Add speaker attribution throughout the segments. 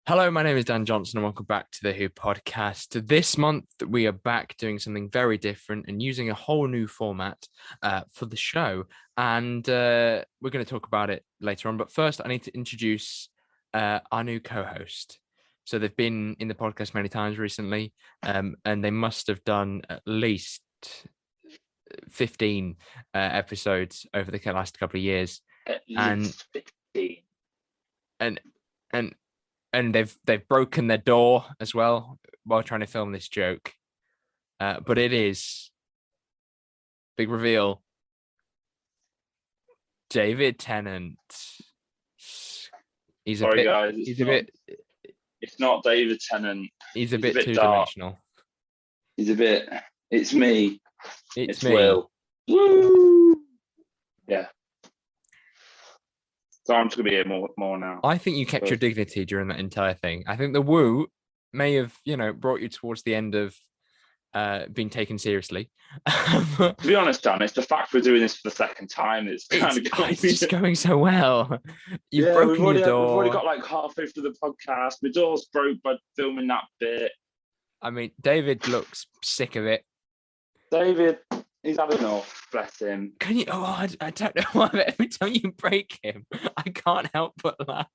Speaker 1: Hello, my name is Dan Johnson, and welcome back to the Who podcast. This month, we are back doing something very different and using a whole new format for the show. And we're going to talk about it later on. But first, I need to introduce our new co-host. So they've been in the podcast many times recently, and they must have done at least 15 episodes over the last couple of years.
Speaker 2: At least 15.
Speaker 1: And they've broken their door as well while trying to film this joke. But it is big reveal. David Tennant.
Speaker 2: It's not David Tennant.
Speaker 1: He's a bit two-dimensional.
Speaker 2: It's me.
Speaker 1: It's me.
Speaker 2: Will. Woo! Yeah. So I'm just going to be here more now.
Speaker 1: I think you kept your dignity during that entire thing. I think the woo may have, brought you towards the end of being taken seriously.
Speaker 2: To be honest, Dan, it's the fact we're doing this for the second time. It's
Speaker 1: just going so well. You've broken your door.
Speaker 2: We've already got like halfway through the podcast. My door's broke by filming that bit.
Speaker 1: I mean, David looks sick of it.
Speaker 2: David, he's had enough. Bless him.
Speaker 1: Can you? I don't know why. Every time you break him, I can't help but laugh.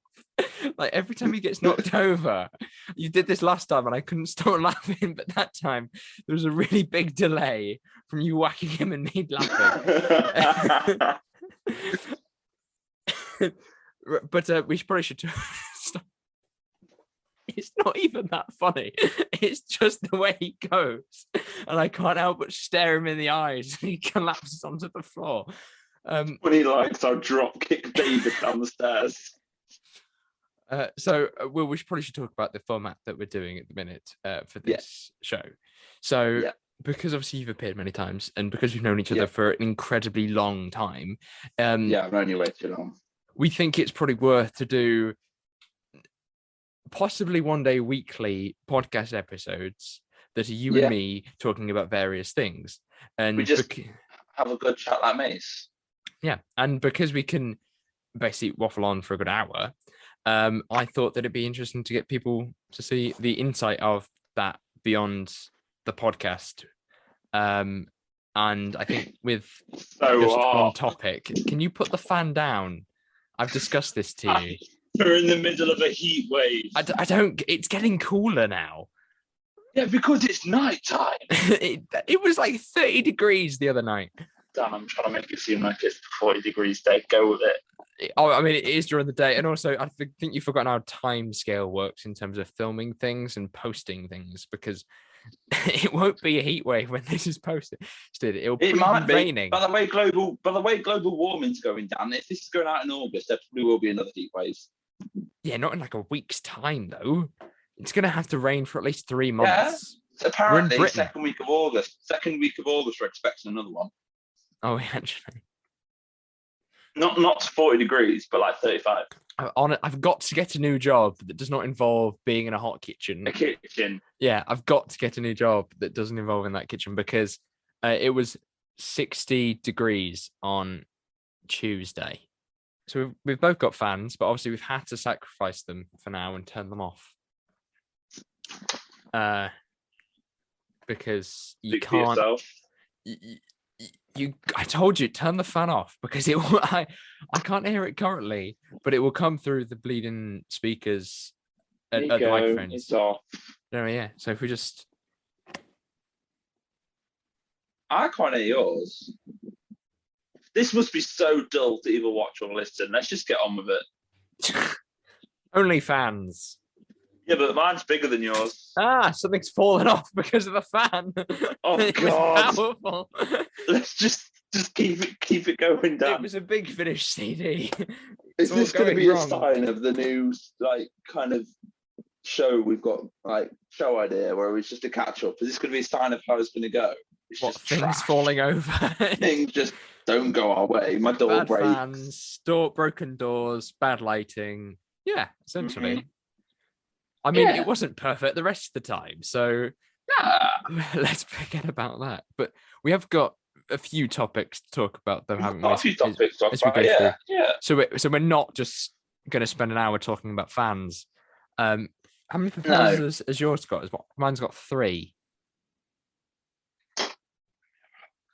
Speaker 1: Like every time he gets knocked over, you did this last time, and I couldn't stop laughing. But that time, there was a really big delay from you whacking him and me laughing. But we probably should stop. It's not even that funny. It's just the way he goes. And I can't help but stare him in the eyes and he collapses onto the floor.
Speaker 2: When he likes, I'll drop kick David down the stairs.
Speaker 1: We probably should talk about the format that we're doing at the minute for this show. So, because obviously you've appeared many times and because we've known each other for an incredibly long time.
Speaker 2: I've known you way too long.
Speaker 1: We think it's probably worth to do possibly one day weekly podcast episodes that are you and me talking about various things, and
Speaker 2: we just have a good chat like mates.
Speaker 1: And because we can basically waffle on for a good hour, I thought that it'd be interesting to get people to see the insight of that beyond the podcast. And I think with one topic, can you put the fan down? I've discussed this to you.
Speaker 2: We're in the middle of a heat wave.
Speaker 1: I don't. It's getting cooler now.
Speaker 2: Yeah, because it's night time.
Speaker 1: It was like 30 degrees the other night.
Speaker 2: Dan, I'm trying to make it seem like it's 40 degrees day. Go with it.
Speaker 1: I mean, it is during the day. And also, I think you've forgotten how time scale works in terms of filming things and posting things, because it won't be a heat wave when this is posted. It might be raining.
Speaker 2: By the way, global warming's going down. If this is going out in August, there probably will be another heat wave.
Speaker 1: Yeah, not in like a week's time though. It's going to have to rain for at least 3 months.
Speaker 2: Yeah, apparently second week of August, we're expecting another one.
Speaker 1: Oh, actually.
Speaker 2: Not 40 degrees, but like 35.
Speaker 1: I've got to get a new job that does not involve being in a hot kitchen.
Speaker 2: A kitchen.
Speaker 1: Yeah, I've got to get a new job that doesn't involve in that kitchen, because it was 60 degrees on Tuesday. So we've both got fans, but obviously we've had to sacrifice them for now and turn them off. Because you can't. I told you, turn the fan off, because I can't hear it currently, but it will come through the bleeding speakers at the microphones.
Speaker 2: It's off.
Speaker 1: Oh yeah. So if we just,
Speaker 2: I can't hear yours. This must be so dull to either watch or listen. Let's just get on with it.
Speaker 1: Only fans.
Speaker 2: Yeah, but mine's bigger than yours.
Speaker 1: Something's fallen off because of the fan.
Speaker 2: Oh God!
Speaker 1: Powerful.
Speaker 2: Let's just keep it going down.
Speaker 1: It was a big Finnish CD.
Speaker 2: Is this going to be a sign of the new kind of show we've got, show idea where it's just a catch up? Is this going to be a sign of how it's going to go? It's
Speaker 1: what,
Speaker 2: just
Speaker 1: things
Speaker 2: trash.
Speaker 1: Falling over?
Speaker 2: Things just don't go our way. My door
Speaker 1: bad
Speaker 2: breaks.
Speaker 1: Fans, broken doors, bad lighting. Yeah, essentially. Mm-hmm. I mean, It wasn't perfect the rest of the time, so let's forget about that. But we have got a few topics to talk about, though, haven't we?
Speaker 2: A few topics to talk about,
Speaker 1: So we're not just going to spend an hour talking about fans. How many proposals has yours got? Mine's got 3. I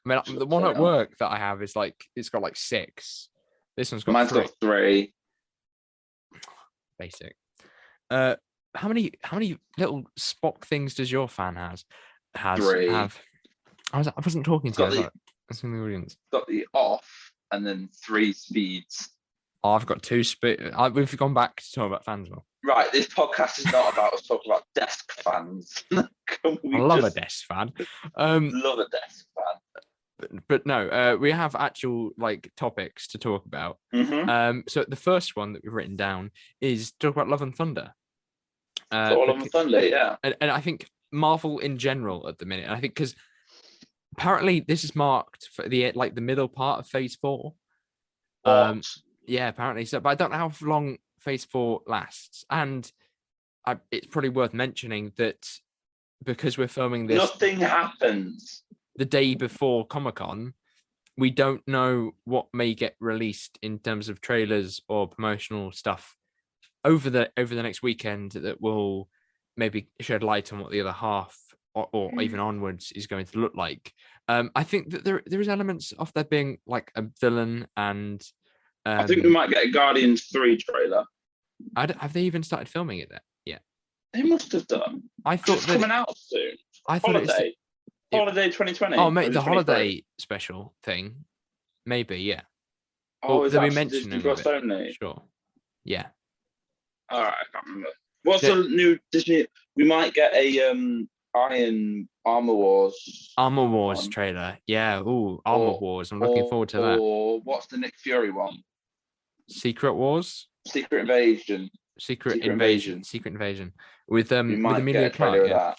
Speaker 1: mean, the one at work that I have is it's got 6. This one's got
Speaker 2: Mine's
Speaker 1: 3.
Speaker 2: got 3.
Speaker 1: Basic. How many little Spock things does your fan have?
Speaker 2: 3.
Speaker 1: I wasn't talking to you. I was in the audience.
Speaker 2: Got the off and then 3 speeds.
Speaker 1: Oh, I've got 2 speed. We've gone back to talk about fans now.
Speaker 2: Right, this podcast is not about us talking about desk fans.
Speaker 1: I love a desk fan.
Speaker 2: Love a desk fan.
Speaker 1: But no, we have actual topics to talk about.
Speaker 2: Mm-hmm.
Speaker 1: So the first one that we've written down is talk about Love and Thunder.
Speaker 2: Love and Thunder, yeah.
Speaker 1: And I think Marvel in general at the minute. I think because apparently this is marked for the middle part of Phase 4. Yeah, apparently so. But I don't know how long Phase 4 lasts, and it's probably worth mentioning that because we're filming this,
Speaker 2: nothing happens
Speaker 1: the day before Comic-Con. We don't know what may get released in terms of trailers or promotional stuff over the next weekend that will maybe shed light on what the other half or even onwards is going to look like. I think that there is elements of there being a villain, and
Speaker 2: I think we might get a Guardians 3 trailer.
Speaker 1: Have they even started filming it yet?
Speaker 2: They must have done.
Speaker 1: I thought
Speaker 2: it's coming out soon.
Speaker 1: I thought
Speaker 2: Holiday 2020.
Speaker 1: Oh, mate, the holiday special thing. Maybe, yeah.
Speaker 2: Oh, is
Speaker 1: that
Speaker 2: that
Speaker 1: we mentioned
Speaker 2: Disney Plus only?
Speaker 1: Sure. Yeah.
Speaker 2: All right, I can't remember. What's the new Disney? We might get a Armor Wars
Speaker 1: trailer. Yeah. Ooh, Armor Wars. I'm looking forward to that.
Speaker 2: Or what's the Nick Fury one?
Speaker 1: Secret Wars.
Speaker 2: Secret Invasion.
Speaker 1: Secret Invasion with Emilia Clarke.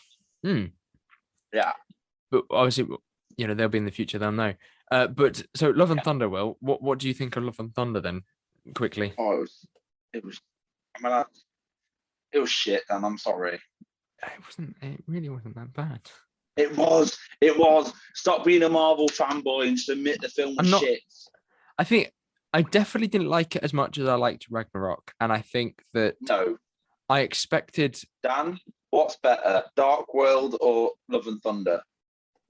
Speaker 2: Yeah.
Speaker 1: But obviously, they'll be in the future. They'll know. But so Love and Thunder. Will, what do you think of Love and Thunder then? Quickly.
Speaker 2: Oh, it was. I mean, it was shit, and I'm sorry.
Speaker 1: It really wasn't that bad.
Speaker 2: It was. Stop being a Marvel fanboy and just admit the film was shit.
Speaker 1: I think I definitely didn't like it as much as I liked Ragnarok, and I think that I expected.
Speaker 2: Dan, what's better, Dark World or Love and Thunder?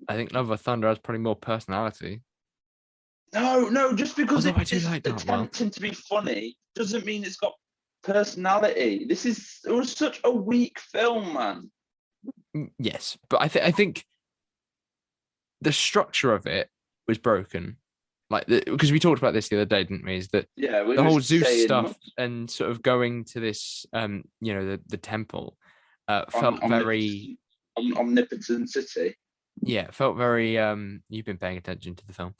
Speaker 1: I think Love and Thunder has probably more personality.
Speaker 2: No, just because it's
Speaker 1: attempting
Speaker 2: to be funny doesn't mean it's got personality. It was such a weak film, man.
Speaker 1: Yes, but I think the structure of it was broken. Because we talked about this the other day, didn't we? Is that the whole Zeus stuff and sort of going to this, the temple, felt very
Speaker 2: omnipotent city.
Speaker 1: Yeah, felt very. You've been paying attention to the film.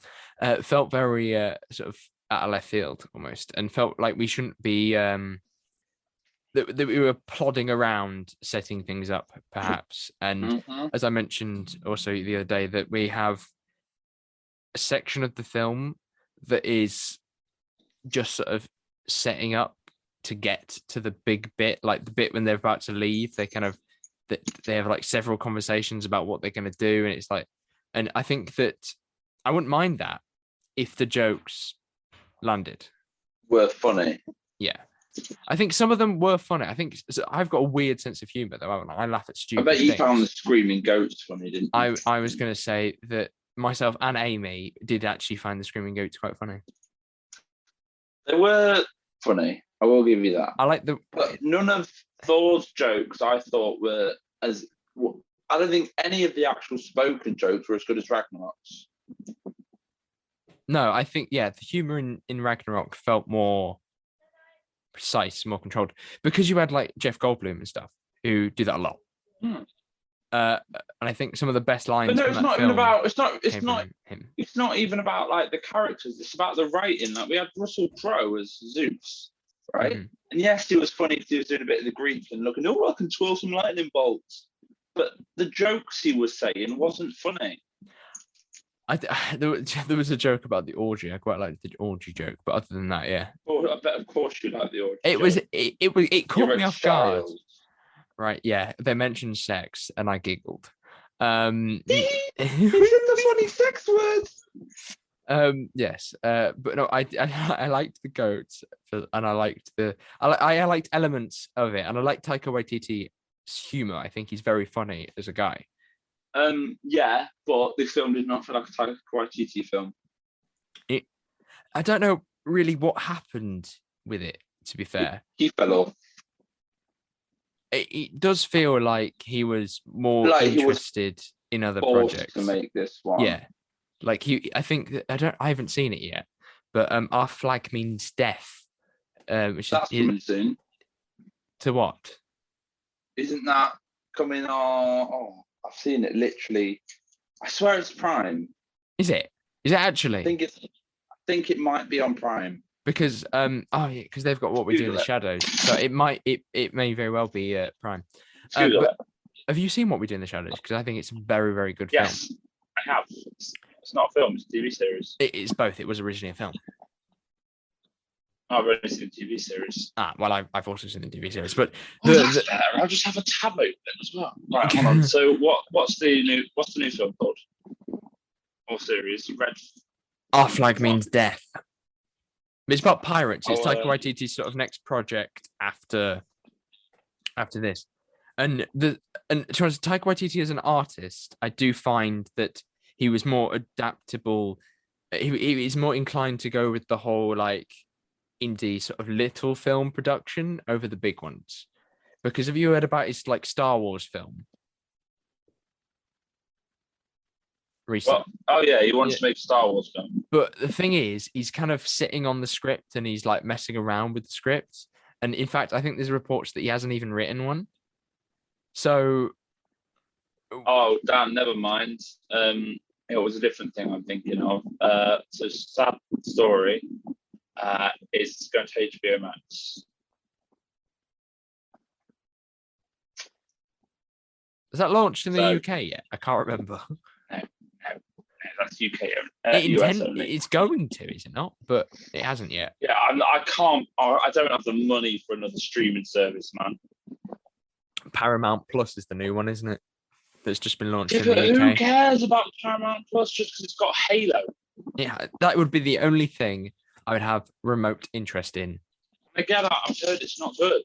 Speaker 1: Felt very sort of out of left field almost, and felt like we shouldn't be. That we were plodding around setting things up, perhaps. And as I mentioned also the other day, that we have a section of the film that is just sort of setting up to get to the big bit, like the bit when they're about to leave. They have several conversations about what they're going to do, and it's and I think that I wouldn't mind that if the jokes landed,
Speaker 2: were funny.
Speaker 1: Yeah, I think some of them were funny. I think I've got a weird sense of humor though. I laugh at stupid.
Speaker 2: I bet you
Speaker 1: things.
Speaker 2: Found the screaming goats funny, didn't you?
Speaker 1: I was going to say that myself and Amy did actually find the screaming goats quite funny.
Speaker 2: They were funny. I will give you that.
Speaker 1: But
Speaker 2: none of Thor's jokes I thought were as. I don't think any of the actual spoken jokes were as good as Ragnarok's.
Speaker 1: No, I think the humor in Ragnarok felt more precise, more controlled, because you had Jeff Goldblum and stuff who do that a lot. And I think some of the best lines.
Speaker 2: But no, it's not even about. It's not
Speaker 1: him.
Speaker 2: It's not even about the characters. It's about the writing. We had Russell Crowe as Zeus, right? Mm-hmm. And yes, he was funny because he was doing a bit of the Greek and looking. Oh, I can twirl some lightning bolts. But the jokes he was saying wasn't funny.
Speaker 1: There was a joke about the orgy. I quite liked the orgy joke, but other than that, yeah.
Speaker 2: Well, I bet of course you like the orgy.
Speaker 1: It caught me off guard. Right, yeah. They mentioned sex, and I giggled.
Speaker 2: He said the funny sex words.
Speaker 1: Yes. But no, I liked the goats, and I liked I liked elements of it, and I liked Taika Waititi humor. I think he's very funny as a guy.
Speaker 2: Yeah, but this film did not feel like a Taika Waititi film.
Speaker 1: I don't know really what happened with it, to be fair.
Speaker 2: He fell off.
Speaker 1: It does feel like he was more
Speaker 2: Like
Speaker 1: interested in other projects
Speaker 2: to make this one.
Speaker 1: Yeah, like I think that I haven't seen it yet, but Our Flag Means Death, which
Speaker 2: that's coming soon.
Speaker 1: To what?
Speaker 2: Isn't that coming on? Oh, I've seen it literally. I swear it's Prime.
Speaker 1: Is it? Is it actually?
Speaker 2: I think it might be on Prime.
Speaker 1: Because because they've got What We Do in the Shadows, so it may very well be Prime. But have you seen What We Do in the Shadows? Because I think it's a very, very good film.
Speaker 2: Yes, I have. It's not a film; it's a TV series.
Speaker 1: It's both. It was originally a film.
Speaker 2: I've only seen the TV series.
Speaker 1: Well, I've also seen the TV series, but
Speaker 2: that's fair. I'll just have a tab open as well. Right, hold on. So what's the new film called? Or series?
Speaker 1: Our Flag Means Death. It's about pirates. It's Taika Waititi's sort of next project after this. And towards Taika Waititi as an artist, I do find that he was more adaptable. He's more inclined to go with the whole like indie sort of little film production over the big ones. Because have you heard about his like Star Wars film? Recently.
Speaker 2: Well, he wants to make a Star Wars film.
Speaker 1: But the thing is, he's kind of sitting on the script and he's like messing around with the script. And in fact, I think there's reports that he hasn't even written one. So.
Speaker 2: Oh, damn, never mind. It was a different thing I'm thinking of. So Sad Story is going to HBO Max.
Speaker 1: Is that launched in the UK yet? I can't remember.
Speaker 2: No, that's UK.
Speaker 1: It's going to, is it not? But it hasn't yet.
Speaker 2: Yeah, I can't. I don't have the money for another streaming service, man.
Speaker 1: Paramount Plus is the new one, isn't it? That's just been launched in the UK.
Speaker 2: Who cares about Paramount Plus just because it's got Halo?
Speaker 1: Yeah, that would be the only thing I would have remote interest in.
Speaker 2: I get that. I've heard it's not good.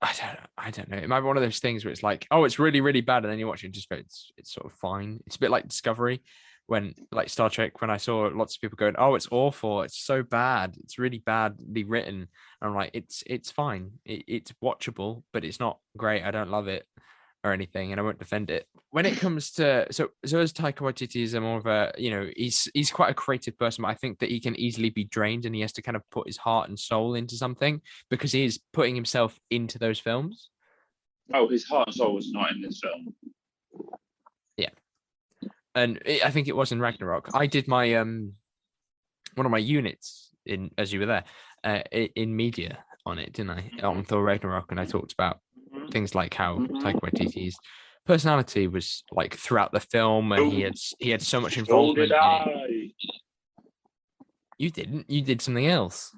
Speaker 1: I don't know. It might be one of those things where it's like, oh, it's really, really bad, and then you watch it and just go, it's sort of fine. It's a bit like Discovery, when like Star Trek, when I saw lots of people going, oh, it's awful, it's so bad, it's really badly written. And I'm like, it's fine, it's watchable, but it's not great. I don't love it or anything, and I won't defend it. When it comes to so as Taika Waititi is a more of a, he's quite a creative person, but I think that he can easily be drained, and he has to kind of put his heart and soul into something because he is putting himself into those films.
Speaker 2: Oh, his heart and soul was not in this film.
Speaker 1: Yeah, and I think it was in Ragnarok. I did my one of my units in, as you were there, in media on it, didn't I? On Thor Ragnarok, and I talked about things like how Taika Waititi's personality was like throughout the film, and he had so much involvement in it. You didn't. You did something else.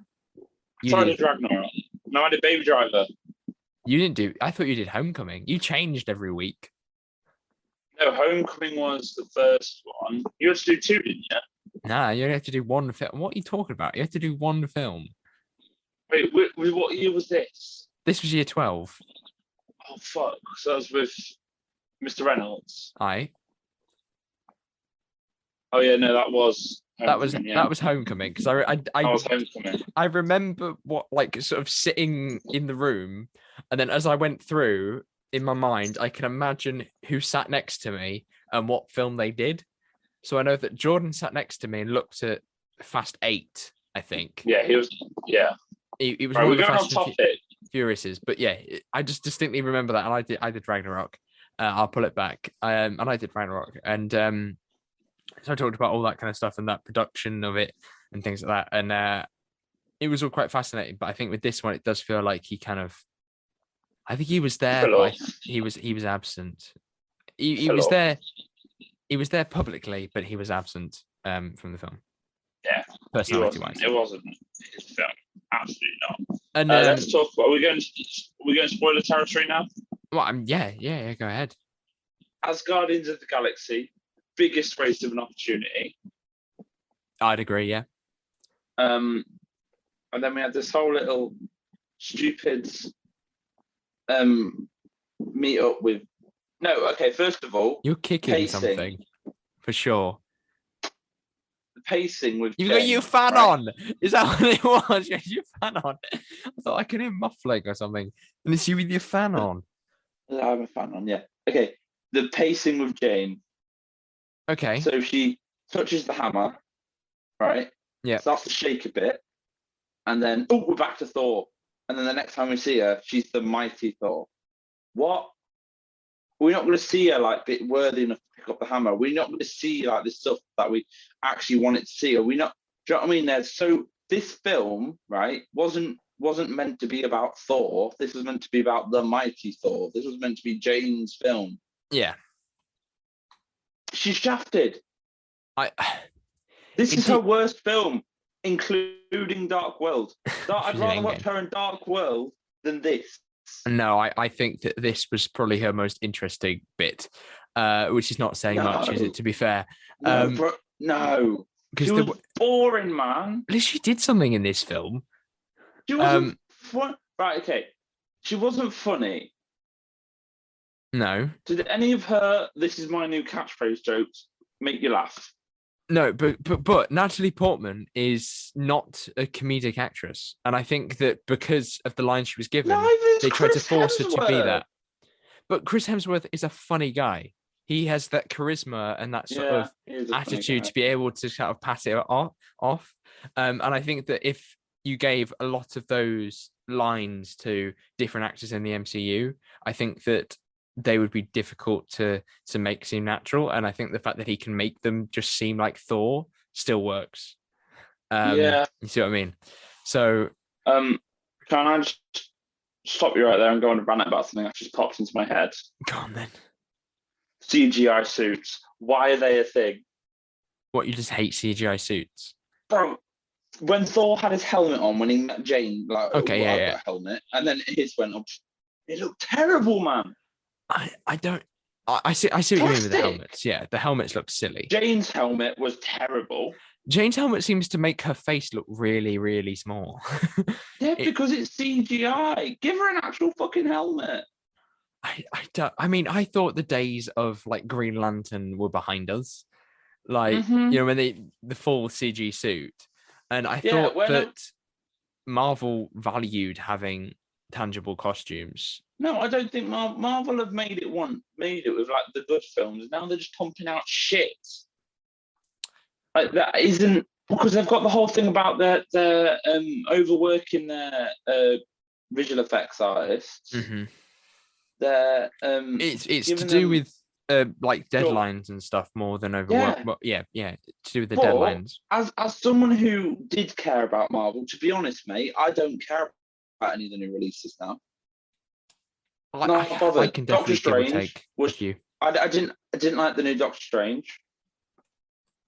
Speaker 2: I did Ragnarok. No, I did Baby Driver.
Speaker 1: You didn't do. I thought you did Homecoming. You changed every week.
Speaker 2: No, Homecoming was the first one. You had to do two, didn't you?
Speaker 1: Nah, you only have to do one film. What are you talking about? You have to do one film.
Speaker 2: Wait, what year was this?
Speaker 1: This was year 12.
Speaker 2: Oh fuck! So that was with Mr. Reynolds.
Speaker 1: Aye.
Speaker 2: Oh yeah, no, that was
Speaker 1: Homecoming, that was Homecoming, because I
Speaker 2: was Homecoming.
Speaker 1: I remember what, like, sort of sitting in the room, and then as I went through in my mind, I can imagine who sat next to me and what film they did. So I know that Jordan sat next to me and looked at Fast 8, I think.
Speaker 2: Yeah, he was. Yeah,
Speaker 1: he was.
Speaker 2: Right,
Speaker 1: one
Speaker 2: we're
Speaker 1: of the
Speaker 2: going
Speaker 1: Fast
Speaker 2: on topic.
Speaker 1: Furiouses, but yeah, I just distinctly remember that, and I did Ragnarok. I'll pull it back, and I did Ragnarok, and so I talked about all that kind of stuff and that production of it and things like that, and it was all quite fascinating. But I think with this one, it does feel like he kind of, I think he was there, but he was absent. He was there. He was there publicly, but he was absent from the film.
Speaker 2: Yeah,
Speaker 1: personality-wise,
Speaker 2: it wasn't his film. Absolutely not.
Speaker 1: And
Speaker 2: let's talk about. Are we going to spoiler territory now?
Speaker 1: Well, yeah. Go ahead.
Speaker 2: As Guardians of the Galaxy, biggest waste of an opportunity.
Speaker 1: I'd agree. Yeah.
Speaker 2: And then we had this whole little stupid meet up with. No, okay. First of all,
Speaker 1: You're kicking something for sure.
Speaker 2: The pacing with
Speaker 1: You've
Speaker 2: Jane,
Speaker 1: got your fan
Speaker 2: right?
Speaker 1: on. Is that what it was? You had your fan on. I thought I could hear muffling or something. And it's you with your fan on.
Speaker 2: I have a fan on, yeah. Okay. The pacing with Jane.
Speaker 1: Okay.
Speaker 2: So she touches the hammer, right?
Speaker 1: Yeah.
Speaker 2: Starts to shake a bit, and then we're back to Thor. And then the next time we see her, she's the mighty Thor. What? We're not going to see her like bit worthy enough to pick up the hammer. We're not going to see like this stuff that we actually wanted to see. Are we not? Do you know what I mean? There's so this film, right, wasn't meant to be about Thor. This was meant to be about the mighty Thor. This was meant to be Jane's film.
Speaker 1: Yeah.
Speaker 2: She's shafted. This is her worst film, including Dark World. I'd rather watch her in Dark World than this.
Speaker 1: No, I think that this was probably her most interesting bit, which is not saying much, is it? To be fair,
Speaker 2: no, because she was boring, man.
Speaker 1: At least she did something in this film.
Speaker 2: She wasn't fun. Right, okay. She wasn't funny.
Speaker 1: No.
Speaker 2: Did any of her "This is my new catchphrase" jokes make you laugh?
Speaker 1: No, but Natalie Portman is not a comedic actress, and I think that because of the line she was given, they tried to force her to be that. But Chris Hemsworth is a funny guy. He has that charisma and that sort of attitude to be able to kind of pass it off. And I think that if you gave a lot of those lines to different actors in the MCU, I think that they would be difficult to make seem natural. And I think the fact that he can make them just seem like Thor still works. You see what I mean? So
Speaker 2: can I just stop you right there and go on a rant about something that just popped into my head?
Speaker 1: Go on then.
Speaker 2: CGI suits. Why are they a thing?
Speaker 1: What, you just hate CGI suits?
Speaker 2: Bro, when Thor had his helmet on, when he met Jane, like,
Speaker 1: okay,
Speaker 2: I've got a helmet, and then his went up, it looked terrible, man.
Speaker 1: I don't. I see what you mean with the helmets. Yeah, the helmets look silly.
Speaker 2: Jane's helmet was terrible.
Speaker 1: Jane's helmet seems to make her face look really, really small.
Speaker 2: Yeah, because it's CGI. Give her an actual fucking helmet.
Speaker 1: I mean, I thought the days of like Green Lantern were behind us. Like, you know, when the full CG suit. And I thought that Marvel valued having tangible costumes.
Speaker 2: No, I don't think Marvel have made it with like the good films. Now they're just pumping out shit. Like that isn't because they've got the whole thing about their overworking their visual effects artists.
Speaker 1: Mm-hmm.
Speaker 2: It's
Speaker 1: to do with like deadlines and stuff more than overwork. But yeah, to do with the deadlines.
Speaker 2: As someone who did care about Marvel, to be honest, mate, I don't care about any of the new releases now.
Speaker 1: I can definitely give or take with you.
Speaker 2: I didn't like the new Doctor Strange.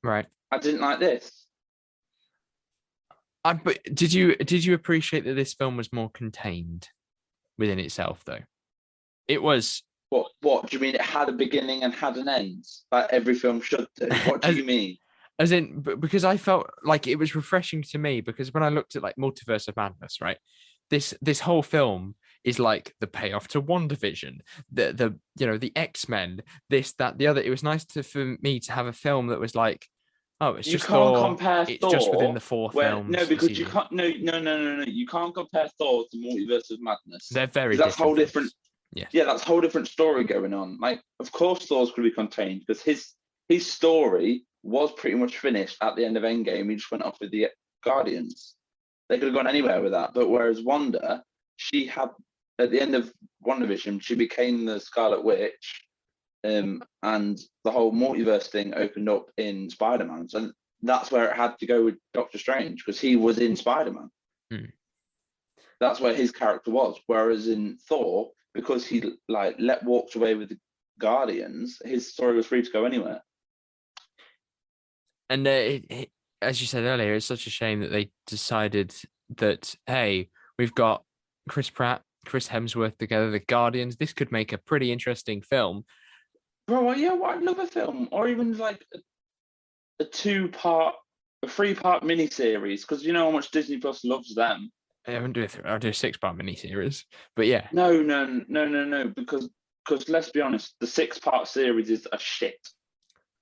Speaker 1: Right.
Speaker 2: I didn't like this.
Speaker 1: But did you appreciate that this film was more contained within itself, though? It was.
Speaker 2: What do you mean? It had a beginning and had an end, like every film should do. What do you mean?
Speaker 1: As in, because I felt like it was refreshing to me, because when I looked at like Multiverse of Madness, right, this whole film is like the payoff to WandaVision, the the X-Men, this, that, the other. It was nice for me to have a film that was like, oh, it's just
Speaker 2: can't
Speaker 1: Thor.
Speaker 2: Compare
Speaker 1: it's
Speaker 2: Thor
Speaker 1: just within the four films.
Speaker 2: No, because you can't. No. You can't compare Thor to Multiverse of Madness.
Speaker 1: They're very different.
Speaker 2: That's whole different.
Speaker 1: Yeah.
Speaker 2: Yeah, that's a whole different story going on. Like, of course, Thor's going to be contained because his story was pretty much finished at the end of Endgame. He just went off with the Guardians. They could have gone anywhere with that. But whereas Wanda, she had at the end of WandaVision, she became the Scarlet Witch, and the whole multiverse thing opened up in Spider-Man. So that's where it had to go with Doctor Strange because he was in Spider-Man. That's where his character was. Whereas in Thor, because he walked away with the Guardians, his story was free to go anywhere.
Speaker 1: And as you said earlier, it's such a shame that they decided that, hey, we've got Chris Pratt, Chris Hemsworth together, the Guardians. This could make a pretty interesting film.
Speaker 2: Bro, yeah, I'd love a film, or even like a 3-part miniseries, because you know how much Disney Plus loves them.
Speaker 1: I won't do I'll do a 6-part miniseries. But yeah,
Speaker 2: No, because let's be honest, the 6-part series is a shit.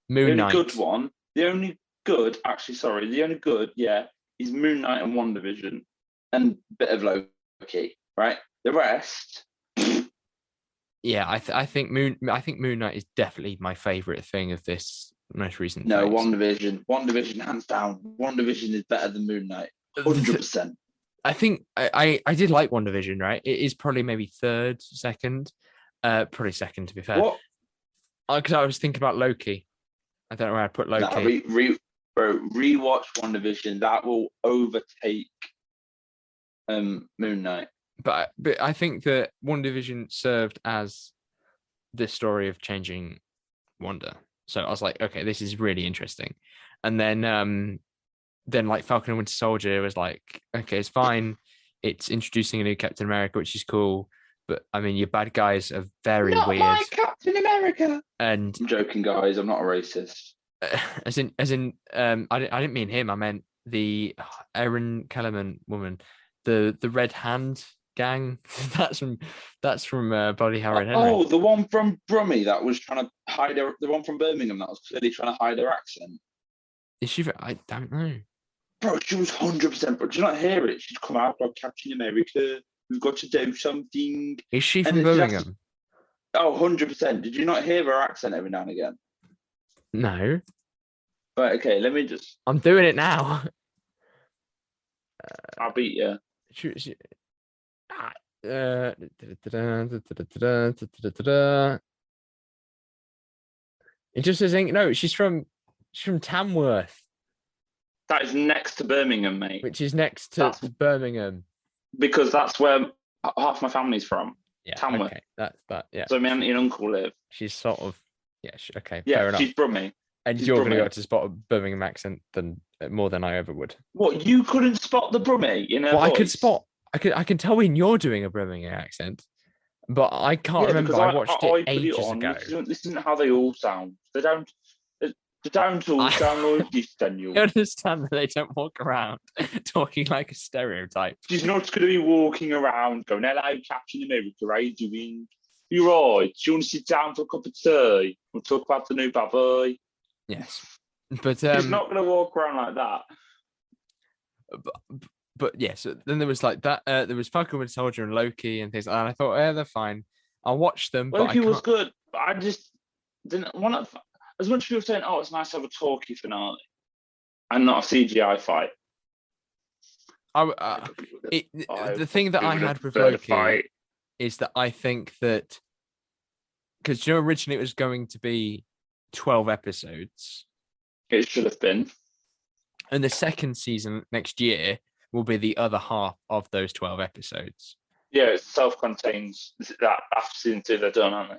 Speaker 2: The
Speaker 1: Moon
Speaker 2: only good
Speaker 1: Knight.
Speaker 2: one, the only good, actually, sorry, the only good, yeah, is Moon Knight and WandaVision, and a bit of Loki, right? The rest,
Speaker 1: Yeah, I think Moon Knight is definitely my favorite thing of this most recent
Speaker 2: no,
Speaker 1: phase.
Speaker 2: WandaVision, hands down. WandaVision is better than Moon Knight, 100%.
Speaker 1: I think I did like WandaVision, right? It is probably maybe third, second, probably second to be fair.
Speaker 2: What?
Speaker 1: Because I was thinking about Loki. I don't know where I put
Speaker 2: No,
Speaker 1: Loki.
Speaker 2: rewatch WandaVision. That will overtake Moon Knight.
Speaker 1: But I think that WandaVision served as the story of changing Wanda. So I was like, okay, this is really interesting. And then like Falcon and Winter Soldier was like, okay, it's fine. It's introducing a new Captain America, which is cool. But I mean, your bad guys are very
Speaker 2: Not
Speaker 1: weird.
Speaker 2: my Captain America.
Speaker 1: And
Speaker 2: I'm joking, guys. I'm not a racist.
Speaker 1: I didn't mean him. I meant the Erin Kellerman woman, the red hand gang. that's from Bloody Harry and Henry.
Speaker 2: Oh, the one from Brummie that was trying to hide her. The one from Birmingham that was clearly trying to hide her accent.
Speaker 1: Is she? I don't know.
Speaker 2: Bro, she was 100%. But do you not hear it? She'd come out like Captain America. We've got to do something.
Speaker 1: Is she
Speaker 2: And
Speaker 1: from
Speaker 2: then she'd have
Speaker 1: Birmingham?
Speaker 2: Oh, 100%. Did you not hear her accent every now and again?
Speaker 1: No,
Speaker 2: Right, okay, let me just.
Speaker 1: I'm doing it now.
Speaker 2: I'll beat you.
Speaker 1: Ah, it just says no. She's from Tamworth,
Speaker 2: That is next to Birmingham, mate.
Speaker 1: which is next to Birmingham.
Speaker 2: Because that's where half my family's from.
Speaker 1: Yeah,
Speaker 2: Tamworth.
Speaker 1: okay, that's that. Yeah,
Speaker 2: So my auntie and uncle live.
Speaker 1: she's sort of okay,
Speaker 2: Yeah,
Speaker 1: fair enough.
Speaker 2: she's Brummie.
Speaker 1: And
Speaker 2: she's
Speaker 1: you're going to
Speaker 2: Brummie.
Speaker 1: go to spot a Birmingham accent than more than I ever would.
Speaker 2: What, you couldn't spot the Brummie in her
Speaker 1: Well,
Speaker 2: voice?
Speaker 1: I could spot. I can tell when you're doing a Birmingham accent, but I can't remember. I watched it ages ago.
Speaker 2: This isn't how they all sound. They don't all sound like this, Daniel.
Speaker 1: I understand that they don't walk around talking like a stereotype.
Speaker 2: She's not going to be walking around going, hello, Captain America, how you doing? You're right. Do you want to sit down for a cup of tea? We'll talk about the new bad boy.
Speaker 1: Yes, but
Speaker 2: she's not going to walk around like that.
Speaker 1: But yeah, so then there was like that. There was Falcon Winter Soldier and Loki and things like that. And I thought, yeah, they're fine. I'll watch them.
Speaker 2: Loki was good, but I just didn't want to. As much as people saying, "Oh, it's nice to have a talkie finale," and not a CGI fight.
Speaker 1: The thing that I had with Loki is that I think that because originally it was going to be 12 episodes.
Speaker 2: It should have been.
Speaker 1: And the second season next year will be the other half of those 12 episodes.
Speaker 2: Yeah, it's self-contained. That after season 2, they're done, aren't they?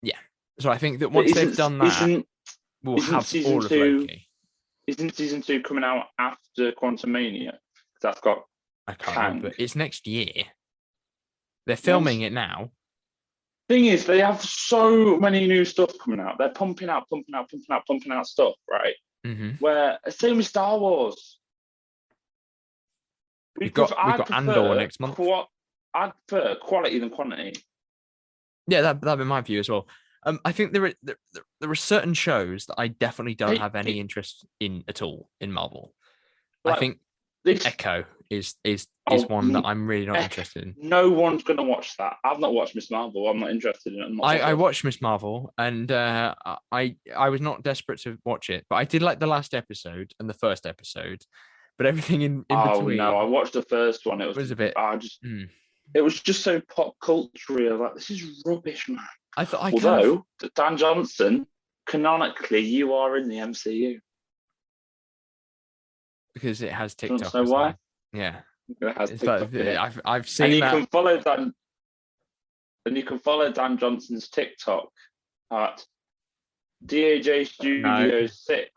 Speaker 1: Yeah. So I think that once they've done that, we'll have all of Loki.
Speaker 2: Isn't season 2 coming out after Quantumania? That's got.
Speaker 1: I can't remember. It's next year. They're filming it now.
Speaker 2: Thing is, they have so many new stuff coming out. They're pumping out stuff, right?
Speaker 1: Mm-hmm.
Speaker 2: Where same with Star Wars.
Speaker 1: We've got Andor next month.
Speaker 2: I'd prefer quality than quantity.
Speaker 1: Yeah, that'd be my view as well. I think there are certain shows that I definitely don't have any interest in at all in Marvel. Like, I think Echo is one that I'm really not interested in.
Speaker 2: No one's going to watch that. I've not watched Miss Marvel. I'm not interested in it.
Speaker 1: I watched Miss Marvel, and I was not desperate to watch it, but I did like the last episode and the first episode. But everything in between.
Speaker 2: Oh no, I watched the first one. It
Speaker 1: was a bit.
Speaker 2: It was just so pop culture. Like, this is rubbish, man.
Speaker 1: Although
Speaker 2: Dan Johnson, canonically, you are in the MCU
Speaker 1: because it has TikTok.
Speaker 2: Don't know why?
Speaker 1: Yeah,
Speaker 2: it has TikTok.
Speaker 1: I've seen that.
Speaker 2: Can follow Dan. And you can follow Dan Johnson's TikTok at DAJ Studios 6.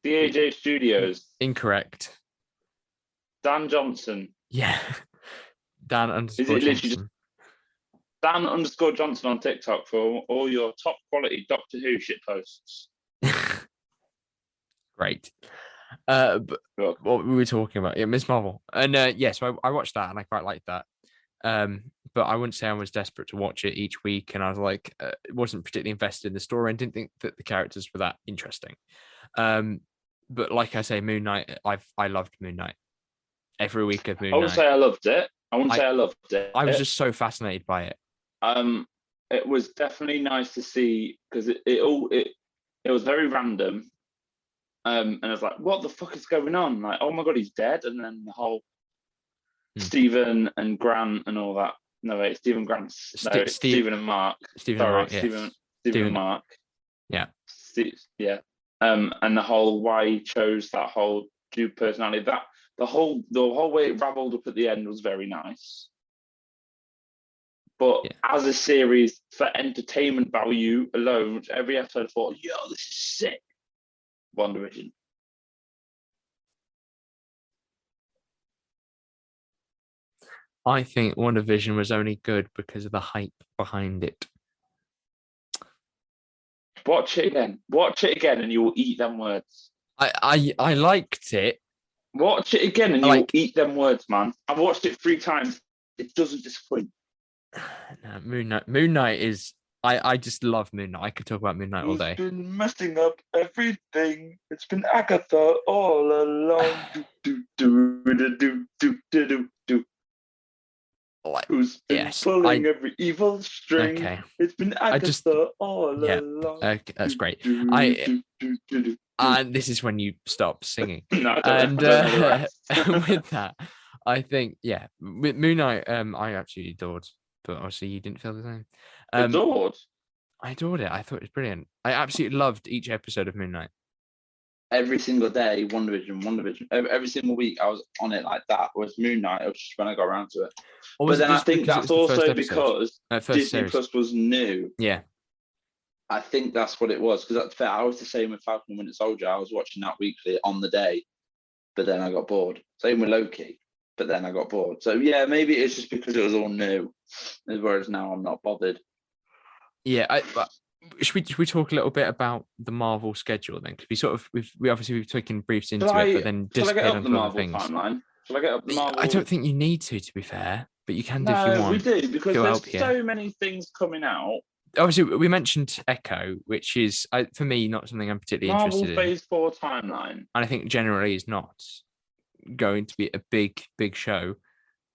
Speaker 2: DAJ Studios.
Speaker 1: Incorrect.
Speaker 2: Dan Johnson.
Speaker 1: Yeah. Dan _
Speaker 2: Is it literally just Dan _ Johnson on TikTok for all your top quality Doctor Who shit posts?
Speaker 1: Great. But what we were talking about, yeah, Miss Marvel, and so I watched that and I quite liked that. But I wouldn't say I was desperate to watch it each week, and I was like, wasn't particularly invested in the story and didn't think that the characters were that interesting. But like I say, Moon Knight, I loved Moon Knight every week of Moon
Speaker 2: I wouldn't
Speaker 1: Knight.
Speaker 2: say I loved it.
Speaker 1: I was just so fascinated by it.
Speaker 2: It was definitely nice to see because it was very random. And I was like, what the fuck is going on? Like, oh my god, he's dead. And then the whole Stephen and Grant and all that. No, wait, Stephen Grant's Stephen and Mark.
Speaker 1: Stephen and Mark, yeah.
Speaker 2: Stephen and Mark.
Speaker 1: Yeah.
Speaker 2: Yeah. And the whole why he chose that whole dual personality. That the whole way it raveled up at the end was very nice. But as a series, for entertainment value alone, every episode I thought, yo, this is sick. WandaVision.
Speaker 1: I think WandaVision was only good because of the hype behind it.
Speaker 2: Watch it again, and you will eat them words.
Speaker 1: I liked it.
Speaker 2: Watch it again, and you will eat them words, man. I've watched it 3 times. It doesn't disappoint.
Speaker 1: No, Moon Knight is. I just love Moon Knight. I could talk about Moon Knight all day.
Speaker 2: Who's been messing up everything? It's been Agatha all along. Who's been pulling every evil string?
Speaker 1: Okay.
Speaker 2: It's been Agatha all along.
Speaker 1: Okay, that's great. And this is when you stop singing.
Speaker 2: No,
Speaker 1: and with that, I think with Moon Knight, I absolutely adored. But obviously, you didn't feel the same.
Speaker 2: Adored?
Speaker 1: I adored it. I thought it was brilliant. I absolutely loved each episode of Moon Knight.
Speaker 2: Every single day, WandaVision. Every single week, I was on it like that. Was Moon Knight? It was just when I got around to it. But then I think that's also because Disney Plus was new.
Speaker 1: Yeah.
Speaker 2: I think that's what it was. Because that's fair. I was the same with Falcon and Winter Soldier. I was watching that weekly on the day, but then I got bored. Same with Loki, but then I got bored. So yeah, maybe it's just because it was all new, whereas now I'm not bothered.
Speaker 1: Yeah, should we talk a little bit about the Marvel schedule then? Because we've taken briefs into it, but then disappeared onto other things.
Speaker 2: Timeline? Shall I get up the Marvel?
Speaker 1: I don't think you need to be fair, but you can do if you want.
Speaker 2: We do because there's so many things coming out.
Speaker 1: Obviously, we mentioned Echo, which is for me not something I'm particularly interested in.
Speaker 2: Marvel Phase 4 timeline,
Speaker 1: and I think generally is not going to be a big show,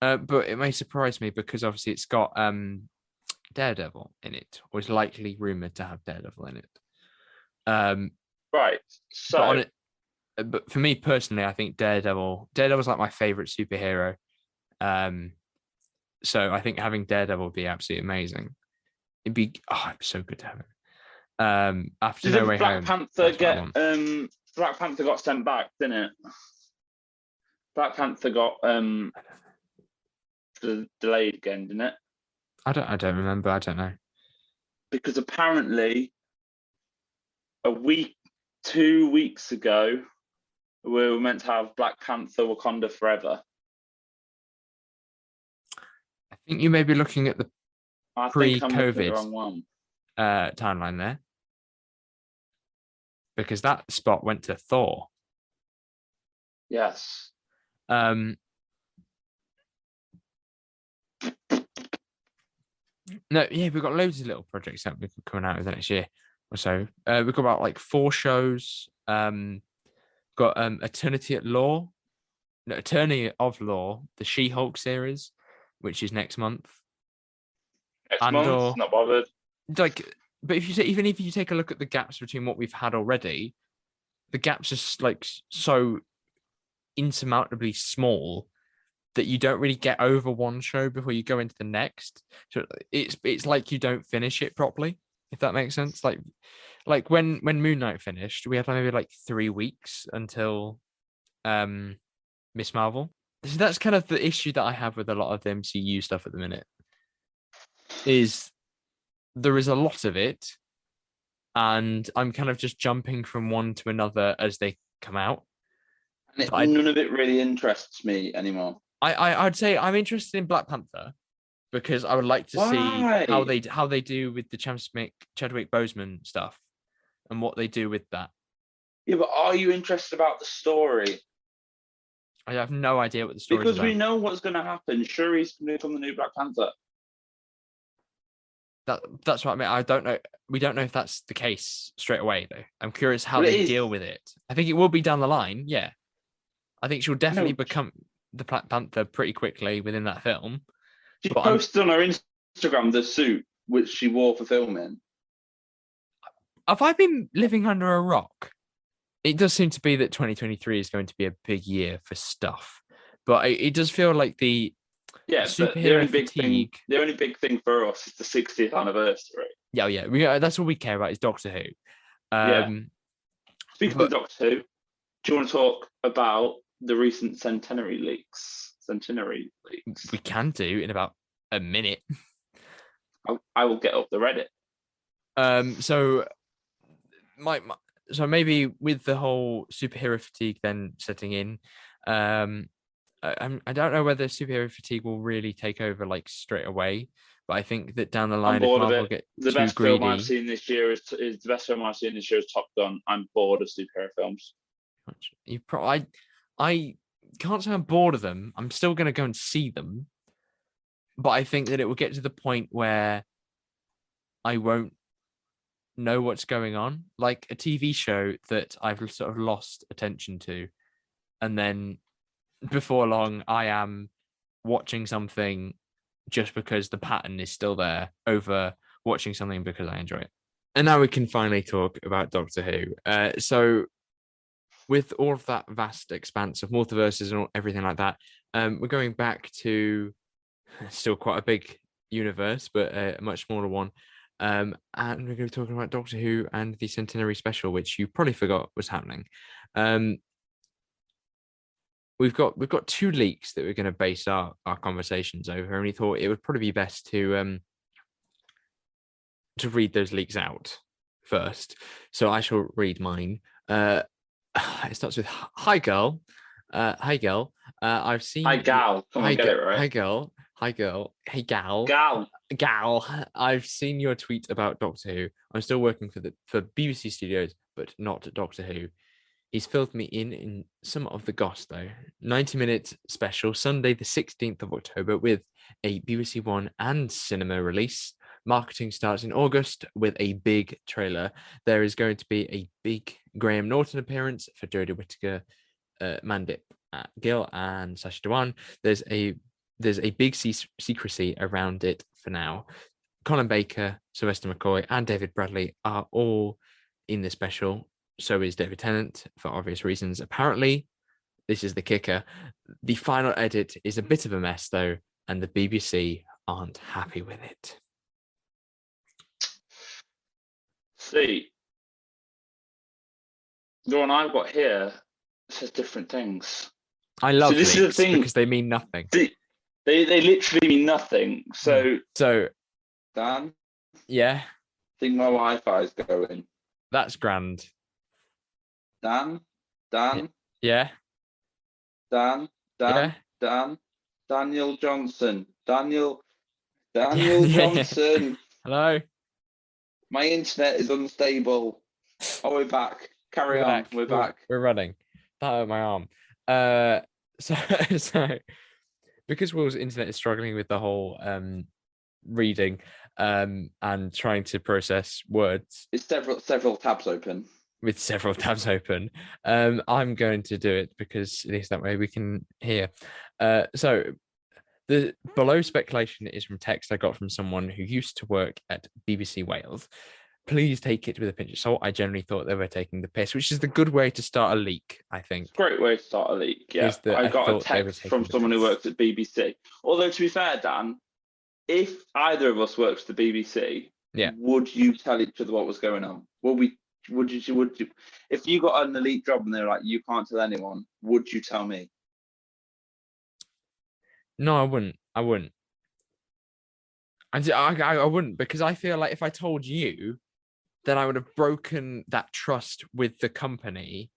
Speaker 1: but it may surprise me because obviously it's got Daredevil in it, or is likely rumored to have Daredevil in it.
Speaker 2: Right. So,
Speaker 1: but for me personally, I think Daredevil's like my favorite superhero. So I think having Daredevil would be absolutely amazing. It'd be so good to have him. After No Way Home,
Speaker 2: Black Panther got sent back, didn't it? Black Panther got delayed again, didn't it?
Speaker 1: I don't remember. I don't know.
Speaker 2: Because apparently, 2 weeks ago, we were meant to have Black Panther Wakanda Forever.
Speaker 1: I think you may be looking at the pre-COVID timeline there. Because that spot went to Thor.
Speaker 2: Yes.
Speaker 1: No, yeah, we've got loads of little projects that we're coming out with the next year or so. We've got about like 4 shows. Got Attorney of Law, the She-Hulk series, which is next month.
Speaker 2: Not bothered.
Speaker 1: But even if you take a look at the gaps between what we've had already, the gaps are like so insurmountably small that you don't really get over one show before you go into the next. So it's like you don't finish it properly, if that makes sense. Like when Moon Knight finished, we had maybe like 3 weeks until Miss Marvel. So that's kind of the issue that I have with a lot of the MCU stuff at the minute. Is there is a lot of it, and I'm kind of just jumping from one to another as they come out.
Speaker 2: And none of it really interests me anymore.
Speaker 1: I'd say I'm interested in Black Panther because I would like to see how they do with the Chadwick Boseman stuff and what they do with that.
Speaker 2: Yeah, but are you interested about the story?
Speaker 1: I have no idea what the story's
Speaker 2: Because we
Speaker 1: about.
Speaker 2: know what's going to happen. Shuri's going to become the new Black Panther.
Speaker 1: That's what I mean. I don't know. We don't know if that's the case straight away, though. I'm curious how
Speaker 2: But it
Speaker 1: they
Speaker 2: is.
Speaker 1: deal with it. I think it will be down the line. Yeah, I think she'll definitely
Speaker 2: No,
Speaker 1: become the Black Panther pretty quickly within that film.
Speaker 2: she
Speaker 1: But I'm
Speaker 2: posted on her Instagram the suit which she wore for filming.
Speaker 1: have I been living under a rock? It does seem to be that 2023 is going to be a big year for stuff, but it does feel like the
Speaker 2: Yeah, but
Speaker 1: superhero fatigue.
Speaker 2: the only big thing for us is the 60th anniversary.
Speaker 1: Yeah, yeah, that's all we care about is Doctor Who.
Speaker 2: Yeah.
Speaker 1: Um,
Speaker 2: Speaking of
Speaker 1: but
Speaker 2: Doctor Who, do you want to talk about the recent Centenary leaks? Centenary leaks.
Speaker 1: we can do in about a minute.
Speaker 2: I will get up the Reddit.
Speaker 1: So my so maybe with the whole superhero fatigue then setting in, I don't know whether superhero fatigue will really take over like straight away, but I think that down the
Speaker 2: I'm
Speaker 1: line, if
Speaker 2: bored of
Speaker 1: Marvel
Speaker 2: it.
Speaker 1: get
Speaker 2: The
Speaker 1: too
Speaker 2: best film I've
Speaker 1: greedy,
Speaker 2: seen this year is the best film I've seen this year is Top Gun. I'm bored of superhero films.
Speaker 1: I can't say I'm bored of them. I'm still going to go and see them, but I think that it will get to the point where I won't know what's going on, like a TV show that I've sort of lost attention to, and then before long I am watching something just because the pattern is still there over watching something because I enjoy it. And now we can finally talk about Doctor Who. So with all of that vast expanse of multiverses and everything like that, we're going back to still quite a big universe, but a much smaller one. And we're going to be talking about Doctor Who and the Centenary Special, which you probably forgot was happening. We've got two leaks that we're going to base our conversations over, and we thought it would probably be best to read those leaks out first. So I shall read mine. It starts with hi girl. Hi girl. I've
Speaker 2: Hi,
Speaker 1: seen
Speaker 2: gal. Come on, get it right.
Speaker 1: hi girl. Hi girl. Hey gal.
Speaker 2: Gal.
Speaker 1: Gal. I've seen your tweet about Doctor Who. I'm still working for BBC Studios, but not Doctor Who. He's filled me in some of the goss though. 90-minute special, Sunday the 16th of October with a BBC One and cinema release. Marketing starts in August with a big trailer. There is going to be a big Graham Norton appearance for Jodie Whittaker, Mandip Gill, and Sacha Dhawan. There's a big secrecy around it for now. Colin Baker, Sylvester McCoy, and David Bradley are all in the special. So is David Tennant for obvious reasons. Apparently, this is the kicker. The final edit is a bit of a mess, though, and the BBC aren't happy with it.
Speaker 2: See, the one I've got here says different things.
Speaker 1: I love
Speaker 2: this
Speaker 1: leaks
Speaker 2: is the thing.
Speaker 1: because they mean nothing.
Speaker 2: They literally mean nothing. So Dan,
Speaker 1: yeah,
Speaker 2: I think my Wi-Fi is going.
Speaker 1: That's grand.
Speaker 2: Dan,
Speaker 1: yeah,
Speaker 2: Daniel Johnson, Daniel Johnson.
Speaker 1: Hello.
Speaker 2: My internet is unstable. Oh, we're back. Carry on. We're back.
Speaker 1: We're running. That hurt my arm. So because Will's internet is struggling with the whole reading and trying to process words.
Speaker 2: It's several tabs open.
Speaker 1: With several tabs open. I'm going to do it because at least that way we can hear. So the below speculation is from text I got from someone who used to work at BBC Wales. Please take it with a pinch of salt. I generally thought they were taking the piss, which is the good way to start a leak, I think.
Speaker 2: It's a great way to start a leak, yeah. I got a text from someone who works at BBC. Although, to be fair, Dan, if either of us works at the BBC, would you tell each other what was going on? Would you? If you got an elite job and they're like, you can't tell anyone, would you tell me?
Speaker 1: No, I wouldn't. I wouldn't, because I feel like if I told you, then I would have broken that trust with the company.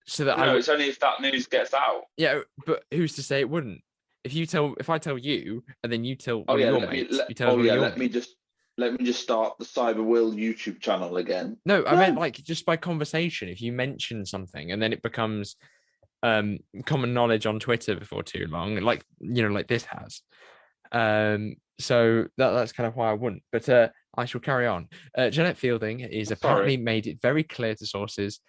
Speaker 1: So that
Speaker 2: it's only if that news gets out.
Speaker 1: Yeah, but who's to say it wouldn't? If I tell you, and then you tell one of your mates, you tell one of your mates.
Speaker 2: let me just start the Cyber Will YouTube channel again.
Speaker 1: No, I meant like just by conversation. If you mention something and then it becomes common knowledge on Twitter before too long, like like this has. So that's kind of why I wouldn't. But I shall carry on. Jeanette Fielding is apparently made it very clear to sources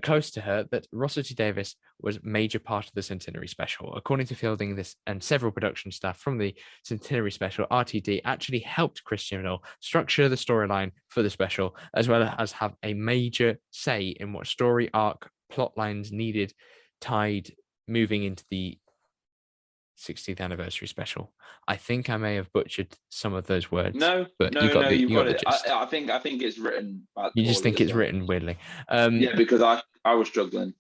Speaker 1: close to her that Russell T Davies was a major part of the Centenary Special. According to Fielding, this and several production staff from the Centenary Special, RTD actually helped Chris Chibnall structure the storyline for the special, as well as have a major say in what story arc plot lines needed tied moving into the 60th anniversary special. I think I may have butchered some of those words.
Speaker 2: But you got it. I think it's written.
Speaker 1: You just think it's written weirdly.
Speaker 2: Yeah, because I was struggling.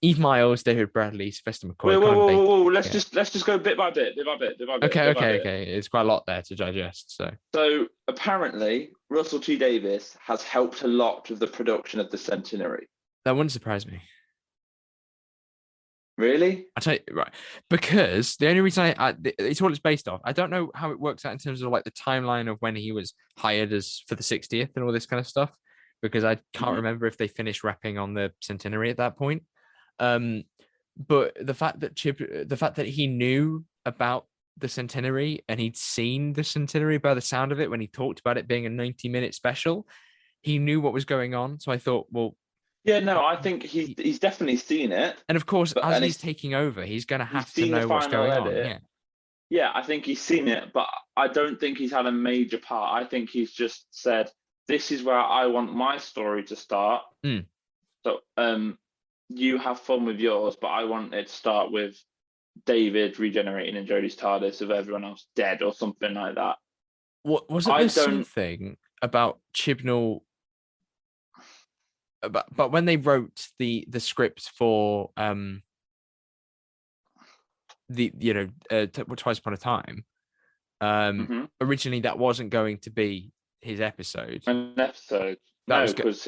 Speaker 1: Eve Miles, David Bradley, Sylvester McCoy.
Speaker 2: Whoa. Let's just go bit by bit.
Speaker 1: Okay. It's quite a lot there to digest.
Speaker 2: So apparently, Russell T Davies has helped a lot with the production of the Centenary.
Speaker 1: That wouldn't surprise me.
Speaker 2: Really?
Speaker 1: I tell you, right, because the only reason it's what it's based off. I don't know how it works out in terms of like the timeline of when he was hired as for the 60th and all this kind of stuff, because I can't remember if they finished wrapping on the Centenary at that point. But the fact that he knew about the Centenary and he'd seen the Centenary by the sound of it when he talked about it being a 90-minute special, he knew what was going on. So I thought, well.
Speaker 2: Yeah, no, I think he's definitely seen it.
Speaker 1: And of course, as he's taking over, he's going to have to know what's going on.
Speaker 2: Yeah, I think he's seen it, but I don't think he's had a major part. I think he's just said, this is where I want my story to start. So you have fun with yours, but I want it to start with David regenerating in Jodie's TARDIS of everyone else dead or something like that.
Speaker 1: What wasn't there something about Chibnall? But when they wrote the script for Twice Upon a Time, originally that wasn't going to be his episode.
Speaker 2: An episode. No, because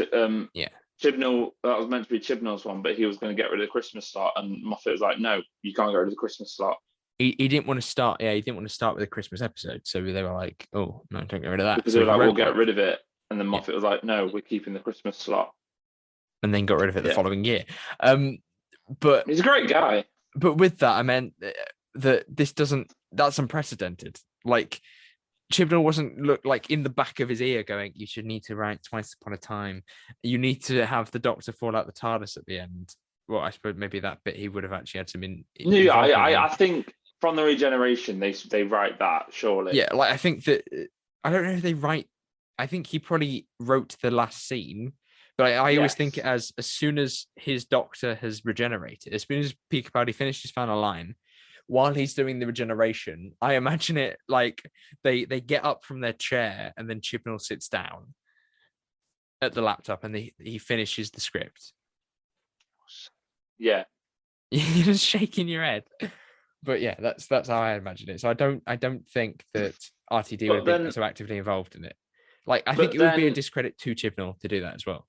Speaker 2: Chibnall, that was meant to be Chibnall's one, but he was going to get rid of the Christmas slot, and Moffat was like, "No, you can't get rid of the Christmas slot."
Speaker 1: He didn't want to start. Yeah, he didn't want to start with a Christmas episode, so they were like, "Oh no, don't get rid of that."
Speaker 2: Because they were like, "We'll get rid of it," and then Moffat was like, "No, we're keeping the Christmas slot."
Speaker 1: And then got rid of it the following year. But
Speaker 2: he's a great guy.
Speaker 1: But with that, I meant that that's unprecedented. Like Chibnall wasn't look like in the back of his ear going, you should need to write Twice Upon a Time. You need to have the Doctor fall out the TARDIS at the end. Well, I suppose maybe that bit he would have actually had some in.
Speaker 2: Yeah, I think from the regeneration, they write that, surely.
Speaker 1: Yeah, like I think that I don't know if they write. I think he probably wrote the last scene. But I always think it as soon as his Doctor has regenerated, as soon as Peter Capaldi finished his final line, while he's doing the regeneration, I imagine it like they get up from their chair and then Chibnall sits down at the laptop and he finishes the script.
Speaker 2: Yeah.
Speaker 1: You're just shaking your head. But yeah, that's how I imagine it. So I don't think that RTD would be so actively involved in it. Like I think it would be a discredit to Chibnall to do that as well.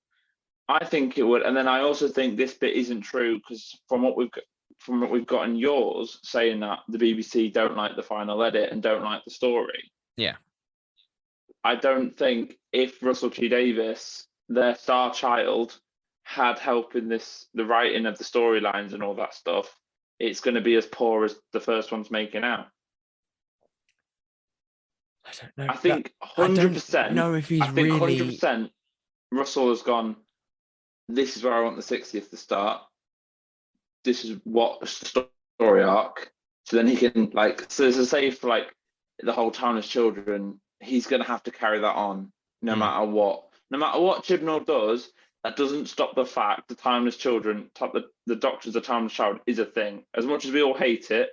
Speaker 2: I think it would, and then I also think this bit isn't true because from what we've got in yours saying that the BBC don't like the final edit and don't like the story.
Speaker 1: Yeah,
Speaker 2: I don't think if Russell T Davies, their star child, had help in the writing of the storylines and all that stuff, it's going to be as poor as the first one's making out.
Speaker 1: I don't know.
Speaker 2: I think 100%.
Speaker 1: No, if he's really
Speaker 2: 100%. Russell has gone. This is where I want the 60th to start. This is what story arc. So then he can so say for like the whole Timeless Children, he's going to have to carry that on no matter what. No matter what Chibnall does, that doesn't stop the fact the Timeless Children, the Doctor's a Timeless Child is a thing. As much as we all hate it,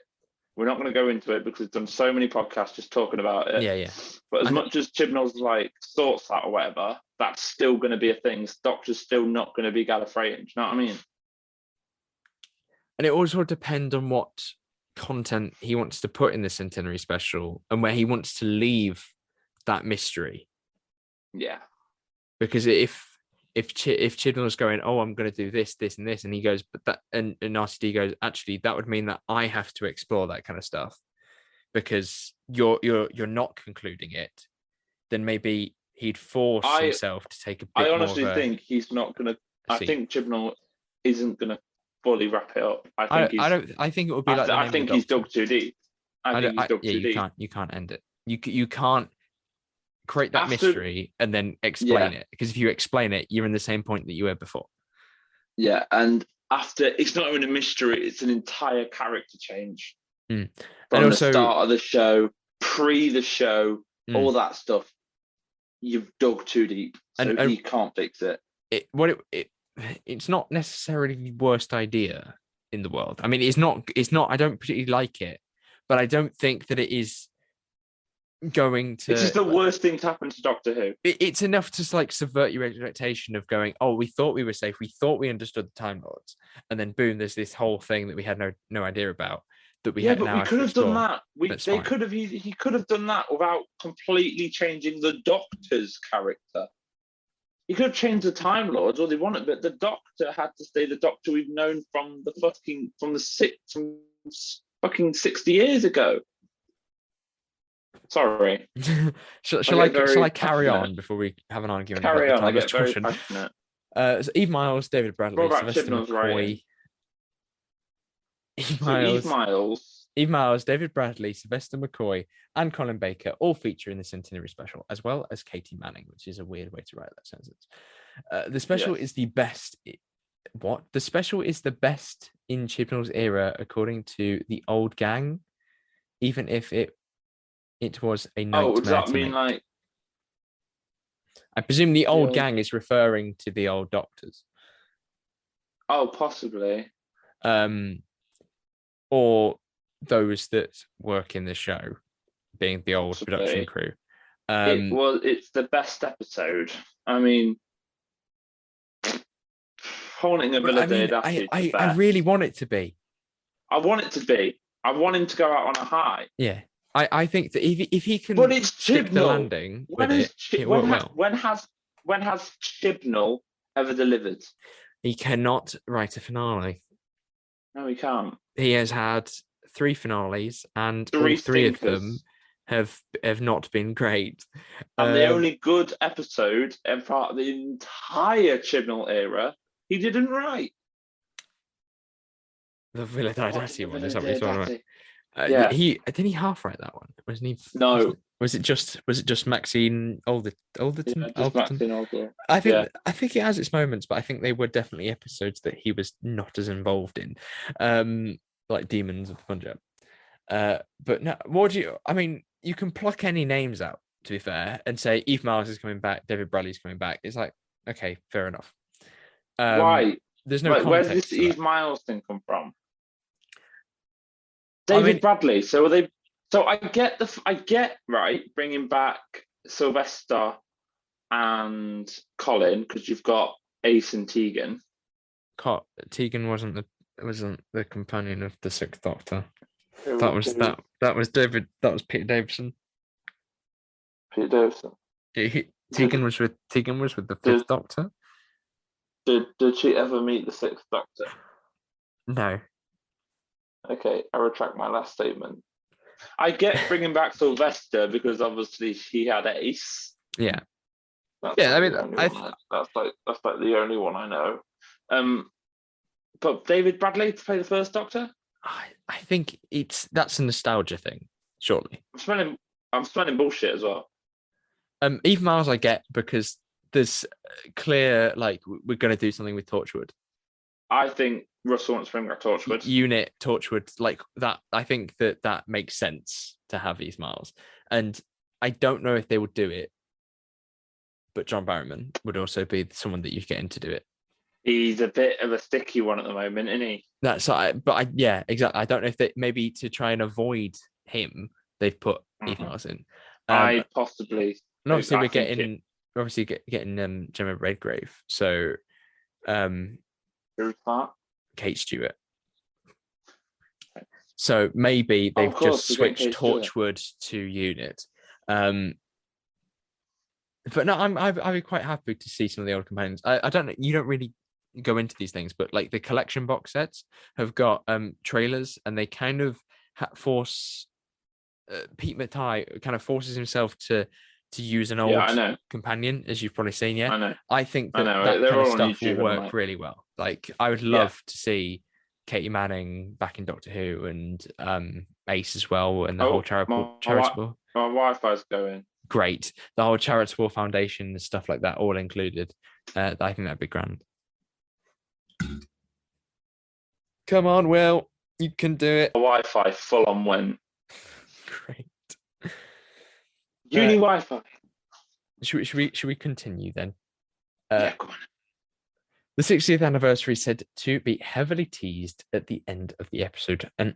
Speaker 2: we're not going to go into it because we've done so many podcasts just talking about it.
Speaker 1: Yeah.
Speaker 2: But as much as Chibnall's sorts that or whatever, that's still going to be a thing. Doctor's still not going to be Gallifreyan. Do you know what I mean?
Speaker 1: And it also depends on what content he wants to put in the Centenary Special and where he wants to leave that mystery.
Speaker 2: Yeah.
Speaker 1: Because if Chibnall's going, oh, I'm going to do this, and this, and he goes, but that, and RCD goes, actually, that would mean that I have to explore that kind of stuff because you're not concluding it. then maybe he'd force himself to take a bit
Speaker 2: I
Speaker 1: more
Speaker 2: honestly
Speaker 1: of
Speaker 2: think he's not going to. I
Speaker 1: seat.
Speaker 2: think Chibnall isn't going to fully wrap it up.
Speaker 1: I don't. I think it would be like the name
Speaker 2: I think
Speaker 1: of the
Speaker 2: he's
Speaker 1: Doctor.
Speaker 2: dug too deep. I think he's dug too deep.
Speaker 1: You can't end it. You can't create that
Speaker 2: After,
Speaker 1: mystery and then explain it, because if you explain it, you're in the same point that you were before.
Speaker 2: Yeah, and after, it's not even a mystery; it's an entire character change
Speaker 1: and
Speaker 2: from
Speaker 1: also,
Speaker 2: the start of the show, pre the show, all
Speaker 1: Mm.
Speaker 2: that stuff. You've dug too deep, so
Speaker 1: And-
Speaker 2: he can't fix it.
Speaker 1: It's not necessarily the worst idea in the world. I mean, it's not. I don't particularly like it, but I don't think that it is going to.
Speaker 2: This is the worst thing to happen to Doctor Who.
Speaker 1: It's enough to like subvert your expectation of going, oh, we thought we were safe, we thought we understood the Time Lords, and then boom, there's this whole thing that we had no idea about that we had.
Speaker 2: But we could have done that.
Speaker 1: He
Speaker 2: could have done that without completely changing the Doctor's character. He could have changed the Time Lords all they wanted, but the Doctor had to stay the Doctor we've known from fucking 60 years ago. Sorry.
Speaker 1: Shall I carry on before we have an argument?
Speaker 2: Carry on. I get very
Speaker 1: discussion?
Speaker 2: passionate.
Speaker 1: So Eve Miles, David Bradley, Sylvester McCoy. Eve Miles, David Bradley, Sylvester McCoy, and Colin Baker all feature in the Centenary Special, as well as Katie Manning, which is a weird way to write that sentence. The special is the best. What? The special is the best in Chibnall's era, according to the old gang, even if it was a nightmare.
Speaker 2: Oh, does that mean like?
Speaker 1: I presume the old gang is referring to the old Doctors.
Speaker 2: Oh, possibly.
Speaker 1: Or those that work in the show, being the old
Speaker 2: Possibly.
Speaker 1: Production crew.
Speaker 2: It's the best episode. I mean, Haunting of Villa Deodati.
Speaker 1: I really want it to be.
Speaker 2: I want it to be. I want him to go out on a high.
Speaker 1: Yeah. I think that if he can
Speaker 2: but it's
Speaker 1: stick the landing with it
Speaker 2: when
Speaker 1: has
Speaker 2: Chibnall ever delivered?
Speaker 1: He cannot write a finale.
Speaker 2: No, he can't.
Speaker 1: He has had 3 finales, and all 3 of them have not been great.
Speaker 2: And the only good episode and part of the entire Chibnall era, he didn't write.
Speaker 1: The Villa Deodati one is something about.
Speaker 2: Yeah.
Speaker 1: Did he half write that one? Wasn't he?
Speaker 2: No.
Speaker 1: Was it just Maxine Alderton?
Speaker 2: Yeah, just Maxine Alderton.
Speaker 1: I think it has its moments, but I think they were definitely episodes that he was not as involved in, like Demons of the Punjab. But no, you can pluck any names out, to be fair, and say Eve Miles is coming back, David Bradley's coming back. It's like, okay, fair enough.
Speaker 2: Why?
Speaker 1: There's no context.
Speaker 2: Where's this Eve Miles thing come from? David Bradley. So are they? So I get right bringing back Sylvester and Colin, because you've got Ace and Tegan.
Speaker 1: Tegan wasn't the companion of the Sixth Doctor. That was David. That was Peter Davison.
Speaker 2: Peter Davison.
Speaker 1: Tegan was with the Fifth Doctor.
Speaker 2: Did she ever meet the Sixth Doctor?
Speaker 1: No.
Speaker 2: Okay, I retract my last statement. I get bringing back Sylvester because obviously he had Ace.
Speaker 1: Yeah.
Speaker 2: That's like the only one I know. But David Bradley to play the First Doctor?
Speaker 1: I think that's a nostalgia thing, surely.
Speaker 2: I'm smelling bullshit as well.
Speaker 1: Eve Miles I get because there's clear, like, we're going to do something with Torchwood.
Speaker 2: I think Russell wants to bring back Torchwood.
Speaker 1: Unit, Torchwood, like that. I think that makes sense to have Eve Miles. And I don't know if they would do it, but John Barrowman would also be someone that you'd get in to do it.
Speaker 2: He's a bit of a sticky one at the moment, isn't he?
Speaker 1: Yeah, exactly. I don't know if they, maybe to try and avoid him, they've put Eve Miles in.
Speaker 2: I possibly.
Speaker 1: And obviously we're getting Gemma Redgrave. So
Speaker 2: who's that?
Speaker 1: Kate Stewart. So maybe they've just switched Torchwood to Unit. But no, I'd be quite happy to see some of the old companions. I don't know. You don't really go into these things, but like the collection box sets have got trailers, and they kind of force Pete Mattei kind of forces himself to to use an
Speaker 2: Yeah,
Speaker 1: old
Speaker 2: I know.
Speaker 1: companion, as you've probably seen. Yeah,
Speaker 2: I know.
Speaker 1: I think
Speaker 2: I
Speaker 1: that
Speaker 2: know.
Speaker 1: that
Speaker 2: They're
Speaker 1: kind of
Speaker 2: all on
Speaker 1: stuff will
Speaker 2: YouTube, and I'm
Speaker 1: work
Speaker 2: like,
Speaker 1: really well. Like, I would
Speaker 2: yeah.
Speaker 1: love to see Katie Manning back in Doctor Who, and Ace as well, and the whole
Speaker 2: Oh,
Speaker 1: charitable.
Speaker 2: my Wi-Fi's going.
Speaker 1: Great, the whole charitable foundation and stuff like that, all included. I think that'd be grand. Come on, Will, you can do it.
Speaker 2: My Wi-Fi full on went.
Speaker 1: Great.
Speaker 2: Uni Wi-Fi.
Speaker 1: Should we continue then?
Speaker 2: Yeah, come on.
Speaker 1: The 60th anniversary is said to be heavily teased at the end of the episode, and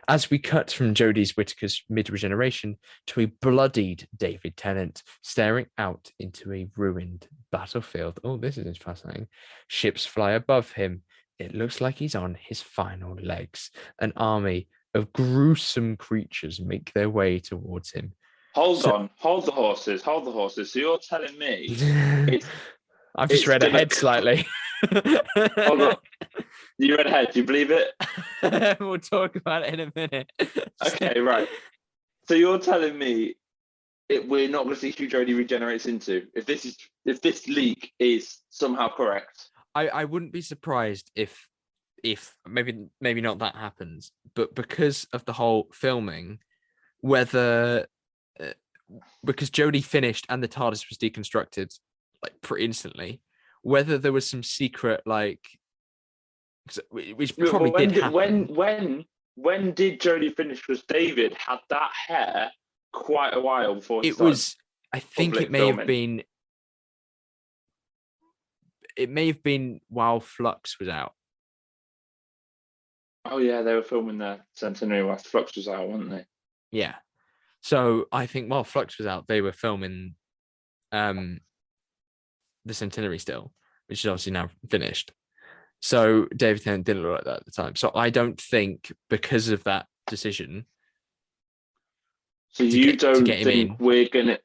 Speaker 1: as we cut from Jodie Whittaker's mid-regeneration to a bloodied David Tennant staring out into a ruined battlefield. Oh, this is fascinating. Ships fly above him. It looks like he's on his final legs. An army of gruesome creatures make their way towards him.
Speaker 2: Hold on. Hold the horses. So you're telling me
Speaker 1: I've just read ahead slightly.
Speaker 2: Hold on. You read ahead. Do you believe it?
Speaker 1: We'll talk about it in a minute.
Speaker 2: Okay, right. So you're telling me we're not going to see who Jodie regenerates into if this leak is somehow correct?
Speaker 1: I wouldn't be surprised if maybe not that happens, but because of the whole filming, whether because Jodie finished and the TARDIS was deconstructed like pretty instantly, whether there was some secret which probably did happen.
Speaker 2: When did Jodie finish? Was David had that hair quite a while before
Speaker 1: it was? I think it may have been. It may have been while Flux was out.
Speaker 2: Oh yeah, they were filming the Centenary while Flux was out, weren't they?
Speaker 1: Yeah. So I think while Flux was out, they were filming the Centenary still, which is obviously now finished. So David Tennant didn't look like that at the time. So I don't think because of that decision.
Speaker 2: So you don't think we're gonna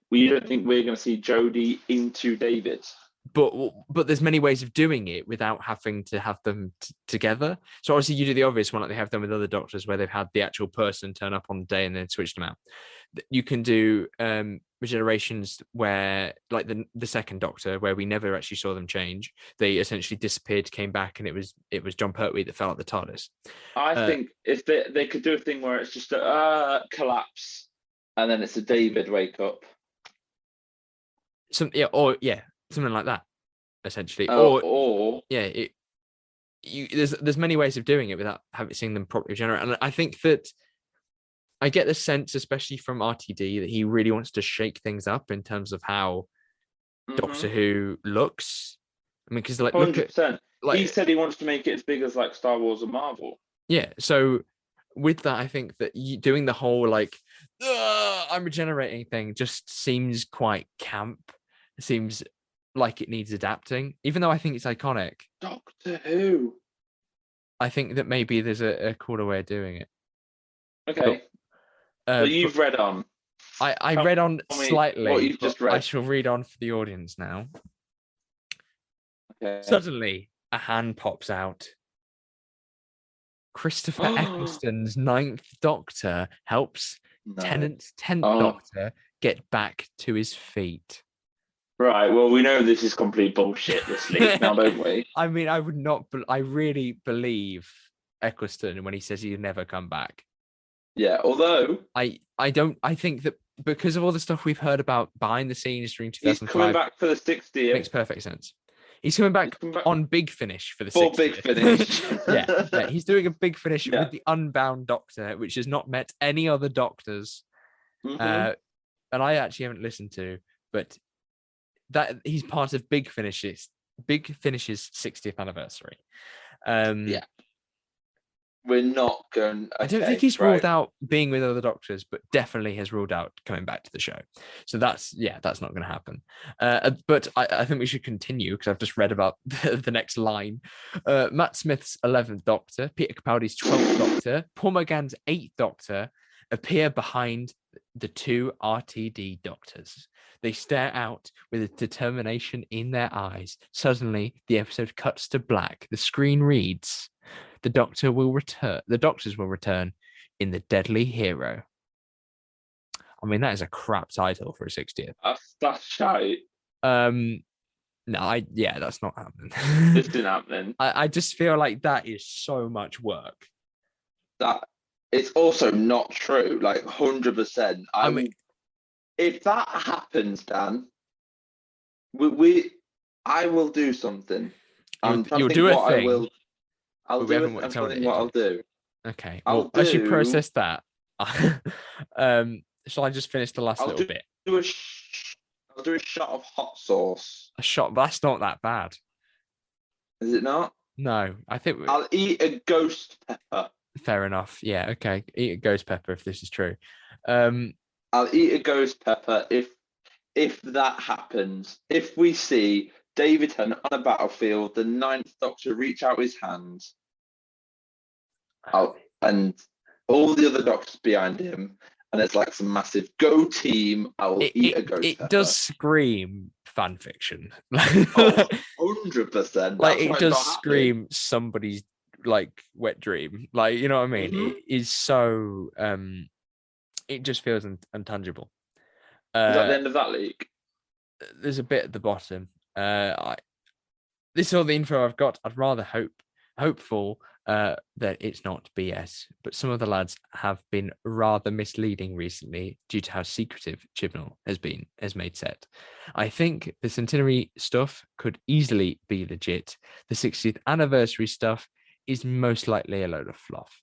Speaker 2: see Jodie into David?
Speaker 1: But there's many ways of doing it without having to have them together. So obviously you do the obvious one like they have done with other doctors where they've had the actual person turn up on the day and then switch them out. You can do regenerations where like the second Doctor where we never actually saw them change. They essentially disappeared, came back, and it was John Pertwee that fell out the TARDIS.
Speaker 2: I think if they could do a thing where it's just a collapse and then it's a David wake up.
Speaker 1: Something like that, essentially. There's many ways of doing it without seeing them properly regenerate. And I think that I get the sense, especially from RTD, that he really wants to shake things up in terms of how Doctor Who looks. I mean, because
Speaker 2: 100%. He said he wants to make it as big as like Star Wars and Marvel.
Speaker 1: Yeah. So with that, I think that doing the whole I'm regenerating thing just seems quite camp. It seems like it needs adapting, even though I think it's iconic.
Speaker 2: Doctor Who.
Speaker 1: I think that maybe there's a cooler way of doing it.
Speaker 2: Okay. But you've read on.
Speaker 1: I read on slightly.
Speaker 2: What you've just read.
Speaker 1: I shall read on for the audience now.
Speaker 2: Okay.
Speaker 1: Suddenly, a hand pops out. Christopher Eccleston's 9th Doctor helps Tennant's 10th Doctor get back to his feet.
Speaker 2: Right. Well, we know this is complete bullshit, this leak now, don't we?
Speaker 1: I mean, I would not. I really believe Eccleston when he says he'll never come back.
Speaker 2: Yeah. Although
Speaker 1: I don't. I think that because of all the stuff we've heard about behind the scenes during 2005,
Speaker 2: he's coming back for the 60th.
Speaker 1: Makes perfect sense. He's coming back on Big Finish for the 60th.
Speaker 2: Big Finish.
Speaker 1: yeah. He's doing a Big Finish with the Unbound Doctor, which has not met any other Doctors. And I actually haven't listened to, but that he's part of Big Finish's 60th anniversary.
Speaker 2: We're not going.
Speaker 1: I don't think he's ruled out being with other Doctors, but definitely has ruled out coming back to the show. So that's not going to happen. But I think we should continue because I've just read about the next line. Matt Smith's 11th Doctor, Peter Capaldi's 12th Doctor, Paul McGann's 8th Doctor appear behind the two RTD Doctors. They stare out with a determination in their eyes. Suddenly, the episode cuts to black. The screen reads, The Doctors will return in The Deadly Hero. I mean, that is a crap title for a 60th.
Speaker 2: That's shite.
Speaker 1: No, that's not happening.
Speaker 2: This didn't happen.
Speaker 1: I just feel like that is so much work.
Speaker 2: That it's also not true. Like 100%.
Speaker 1: I mean,
Speaker 2: if that happens, Dan, I will do something.
Speaker 1: You'll do a thing.
Speaker 2: I'll do it. I'm telling you what I'll do.
Speaker 1: Okay. Well, as you process that, shall I just finish the last little bit?
Speaker 2: I'll do a shot of hot sauce.
Speaker 1: A shot? That's not that bad.
Speaker 2: Is it not?
Speaker 1: No, I think
Speaker 2: I'll eat a ghost pepper.
Speaker 1: Fair enough. Yeah. Okay. Eat a ghost pepper if this is true.
Speaker 2: I'll eat a ghost pepper if that happens. If we see David Tennant on a battlefield, the Ninth Doctor reach out his hands, and all the other Doctors behind him, and it's like some massive go team. I will eat a ghost pepper.
Speaker 1: It does scream fan fiction.
Speaker 2: 100%.
Speaker 1: Like it does scream somebody's like wet dream. Like, you know what I mean?
Speaker 2: Mm-hmm.
Speaker 1: It is so it just feels intangible.
Speaker 2: Is that the end of that leak?
Speaker 1: There's a bit at the bottom. This is all the info I've got. I'd rather hopeful that it's not BS, but some of the lads have been rather misleading recently due to how secretive Chibnall has made set. I think the Centenary stuff could easily be legit. The 60th anniversary stuff is most likely a load of fluff,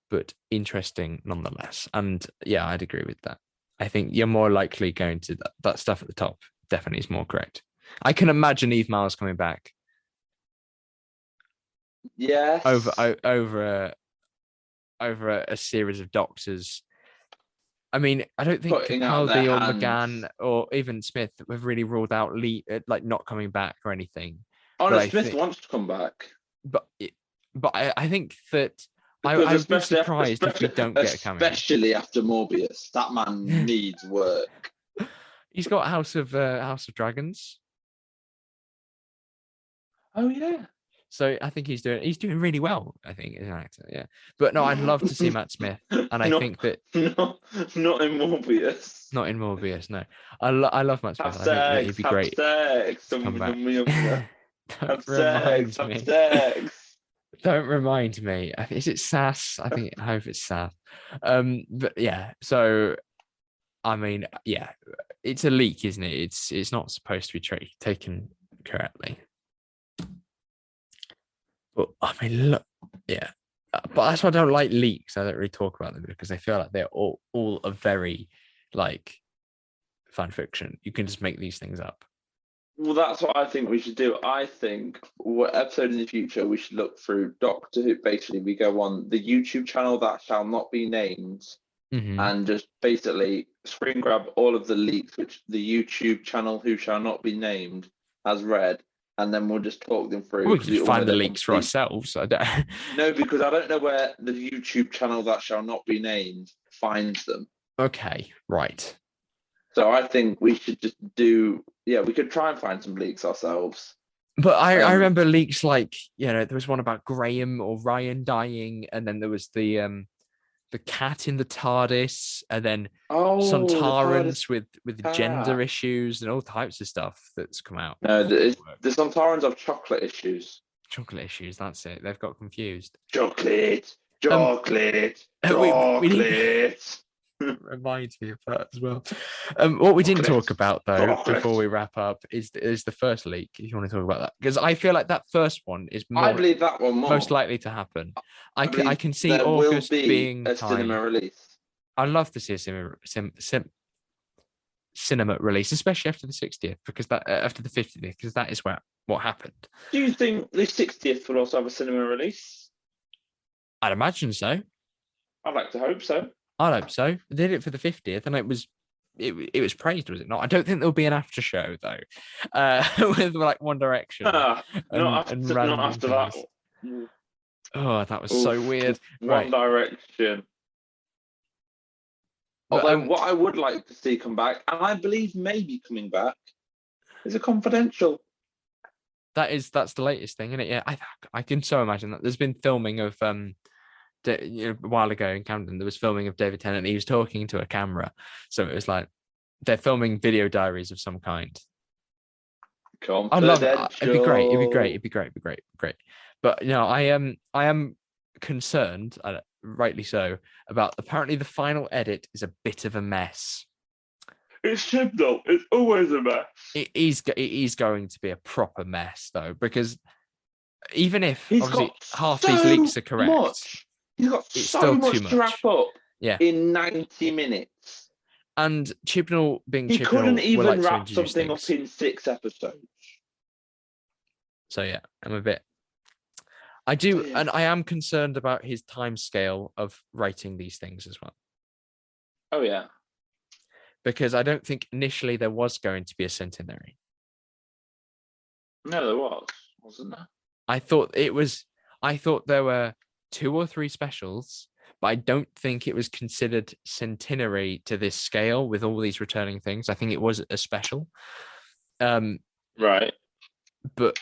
Speaker 1: but interesting nonetheless. And yeah, I'd agree with that. I think you're more likely going to that stuff at the top. Definitely is more correct. I can imagine Eve Miles coming back.
Speaker 2: Yes.
Speaker 1: Over a series of Doctors. I mean, I don't think Capaldi or McGann or even Smith have really ruled out like not coming back or anything.
Speaker 2: Smith wants to come back.
Speaker 1: But I think that I'd be surprised if we don't get a cameo.
Speaker 2: Especially after Morbius. That man needs work.
Speaker 1: He's got House of Dragons.
Speaker 2: Oh yeah.
Speaker 1: So I think he's doing really well, I think, as an actor, yeah. But no, I'd love to see Matt Smith. And I think that
Speaker 2: not in Morbius.
Speaker 1: Not in Morbius, no. I love Matt Smith. I think that he'd be great.
Speaker 2: Come back.
Speaker 1: Don't remind me. Is it Sass? I hope it's Sass. But yeah, so I mean, yeah, it's a leak, isn't it? It's not supposed to be taken correctly. But I mean, look, yeah. But that's why I don't like leaks. I don't really talk about them because I feel like they're all a very like fan fiction. You can just make these things up.
Speaker 2: Well, that's what I think we should do. I think what episode in the future we should look through Doctor Who. Basically, we go on the YouTube channel that shall not be named, and just basically screen grab all of the leaks which the YouTube channel who shall not be named has read, and then we'll just talk them through.
Speaker 1: We can just find the leaks for ourselves. I don't.
Speaker 2: No, because I don't know where the YouTube channel that shall not be named finds them.
Speaker 1: Okay, right.
Speaker 2: So I think we should just we could try and find some leaks ourselves.
Speaker 1: But I remember leaks like, there was one about Graham or Ryan dying, and then there was the cat in the TARDIS, and then some Sontarans with gender issues and all types of stuff that's come out.
Speaker 2: No, the Sontarans have chocolate issues.
Speaker 1: Chocolate issues, that's it. They've got confused.
Speaker 2: Chocolate.
Speaker 1: Reminds me of that as well. What we didn't talk about though before we wrap up is the first leak. If you want to talk about that, because I feel like that first one is
Speaker 2: I believe that one
Speaker 1: most likely to happen. I can see August being
Speaker 2: a cinema release.
Speaker 1: I'd love to see a cinema release, especially after the 60th, because that after the 50th, because that is what happened.
Speaker 2: Do you think the 60th will also have a cinema release?
Speaker 1: I'd imagine so.
Speaker 2: I'd like to hope so.
Speaker 1: I hope so. They did it for the 50th, and it was praised, was it not? I don't think there'll be an after show though, with like One Direction.
Speaker 2: Not after that.
Speaker 1: Oh, that was so weird.
Speaker 2: One Direction. Although what I would like to see come back, and I believe maybe coming back, is a Confidential.
Speaker 1: That's the latest thing, isn't it? Yeah, I can so imagine that. There's been filming of a while ago in Camden, there was filming of David Tennant. He was talking to a camera, so it was like they're filming video diaries of some kind. I'd love it. It'd be great. It'd be great. It'd be great. It'd be great. Great. But I am concerned, rightly so, about apparently the final edit is a bit of a mess.
Speaker 2: It's should though. It's always a mess.
Speaker 1: It is going to be a proper mess though, because even if
Speaker 2: He's
Speaker 1: obviously
Speaker 2: got
Speaker 1: half
Speaker 2: so
Speaker 1: these leaks are correct,
Speaker 2: he's got
Speaker 1: it's
Speaker 2: so
Speaker 1: still
Speaker 2: much
Speaker 1: too
Speaker 2: to wrap up
Speaker 1: in
Speaker 2: 90 minutes.
Speaker 1: And Chibnall being
Speaker 2: he
Speaker 1: Chibnall,
Speaker 2: couldn't even
Speaker 1: like
Speaker 2: wrap something up in 6 episodes.
Speaker 1: So yeah, I'm a bit. I do, and I am concerned about his time scale of writing these things as well.
Speaker 2: Oh yeah,
Speaker 1: because I don't think initially there was going to be a Centenary.
Speaker 2: No, there wasn't there?
Speaker 1: I thought there were 2 or 3 specials, but I don't think it was considered Centenary to this scale with all these returning things. I think it was a special.
Speaker 2: Right.
Speaker 1: But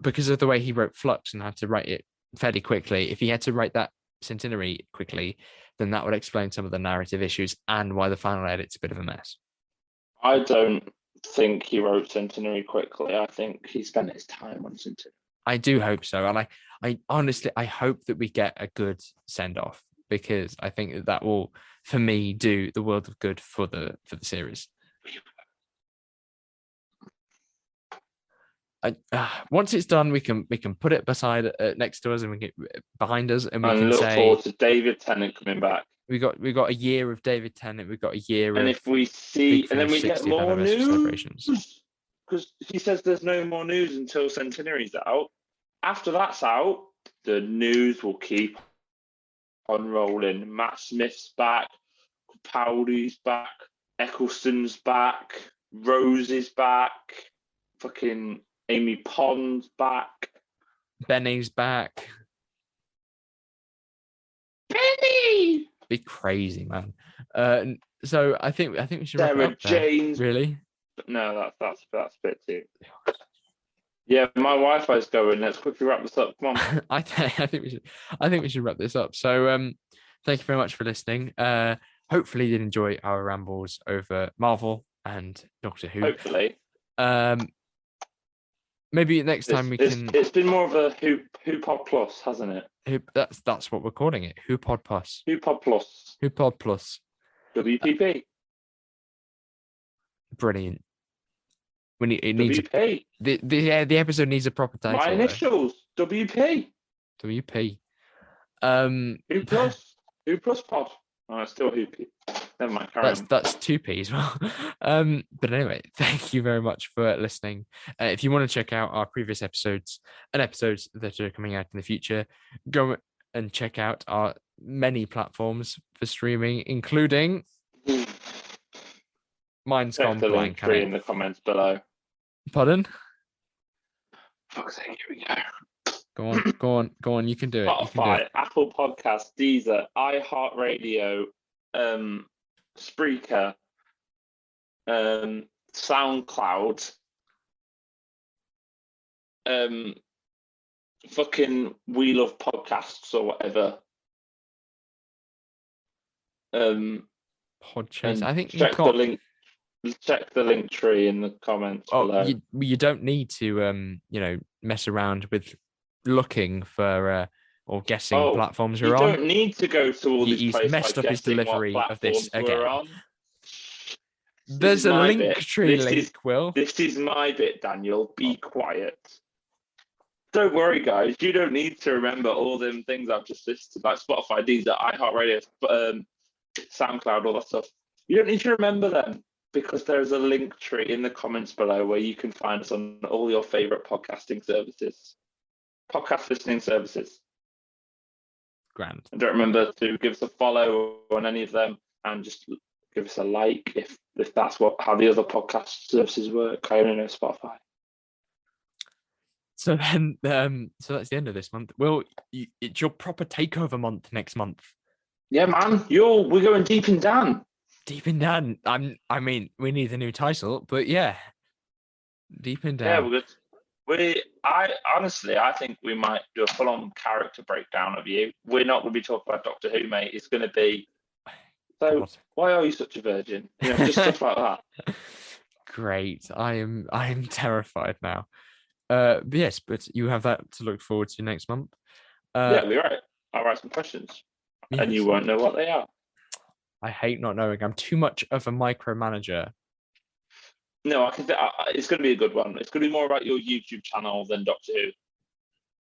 Speaker 1: because of the way he wrote Flux and had to write it fairly quickly, if he had to write that Centenary quickly, then that would explain some of the narrative issues and why the final edit's a bit of a mess.
Speaker 2: I don't think he wrote Centenary quickly. I think he spent his time on Centenary.
Speaker 1: I do hope so. And I honestly, I hope that we get a good send-off, because I think that will, for me, do the world of good for the series. Once it's done, we can put it beside next to us, and we get behind us, and we can
Speaker 2: look
Speaker 1: say
Speaker 2: forward to David Tennant coming back.
Speaker 1: We got a year of David Tennant. We've got a year
Speaker 2: and
Speaker 1: of
Speaker 2: if we see, and then we get more news
Speaker 1: celebrations,
Speaker 2: because he says there's no more news until Centenary's out. After that's out, the news will keep on rolling. Matt Smith's back, Capaldi's back, Eccleston's back, Rose is back, fucking Amy Pond's back,
Speaker 1: Benny's back.
Speaker 2: Benny!
Speaker 1: Be crazy, man. So I think we should
Speaker 2: Sarah
Speaker 1: wrap it up
Speaker 2: Jane's.
Speaker 1: There. Really?
Speaker 2: No, that's a bit too. Yeah, my Wi-Fi's going. Let's quickly wrap this up. Come on.
Speaker 1: I think we should wrap this up. So thank you very much for listening. Hopefully you did enjoy our rambles over Marvel and Doctor Who.
Speaker 2: Hopefully.
Speaker 1: Maybe next time
Speaker 2: It's been more of a Who Pod Plus, hasn't it?
Speaker 1: That's what we're calling it. Who Pod Plus.
Speaker 2: Who Pod Plus.
Speaker 1: Who Pod Plus.
Speaker 2: WPP.
Speaker 1: Brilliant. It
Speaker 2: needs WP.
Speaker 1: The episode needs a proper title.
Speaker 2: My initials. Though. WP.
Speaker 1: WP.
Speaker 2: Who Plus. Who Plus Pod. Oh, it's still Who P. Never mind.
Speaker 1: That's 2P as well. But anyway, thank you very much for listening. If you want to check out our previous episodes and episodes that are coming out in the future, go and check out our many platforms for streaming, including mine's gone blank.
Speaker 2: Link in the comments below.
Speaker 1: Pardon?
Speaker 2: Fuck's sake, here we go.
Speaker 1: Go on. You can do it.
Speaker 2: Spotify, Apple Podcasts, Deezer, iHeartRadio, Spreaker, SoundCloud, fucking We Love Podcasts or whatever.
Speaker 1: Podchaser. I think
Speaker 2: check the link. Check the link tree in the comments below.
Speaker 1: You don't need to mess around with looking for or guessing platforms you're on.
Speaker 2: You don't need to go to all these places.
Speaker 1: He's messed up his delivery of this again. There's a link tree link, Will.
Speaker 2: This is my bit, Daniel. Be quiet. Don't worry, guys. You don't need to remember all them things I've just listed, like Spotify, Deezer, iHeartRadio, SoundCloud, all that stuff. You don't need to remember them, because there's a link tree in the comments below where you can find us on all your favorite podcast listening services.
Speaker 1: Grand.
Speaker 2: And don't remember to give us a follow on any of them, and just give us a like if that's how the other podcast services work. I only know Spotify.
Speaker 1: So then, so that's the end of this month. Well, it's your proper takeover month next month.
Speaker 2: Yeah, man. We're going deep in Dan.
Speaker 1: Deep in Dan. I mean, we need a new title, but yeah, deep in Dan.
Speaker 2: Yeah, we're good. I think we might do a full-on character breakdown of you. We're not going to be talking about Doctor Who, mate. It's going to be, so
Speaker 1: God.
Speaker 2: why are you such a virgin? Just stuff like that.
Speaker 1: Great. I am terrified now. But yes, but you have that to look forward to next month.
Speaker 2: Yeah, we're right. I'll write some questions, and you
Speaker 1: Yes.
Speaker 2: won't know what they are.
Speaker 1: I hate not knowing. I'm too much of a micromanager.
Speaker 2: No, it's going to be a good one. It's going to be more about your YouTube channel than Doctor Who.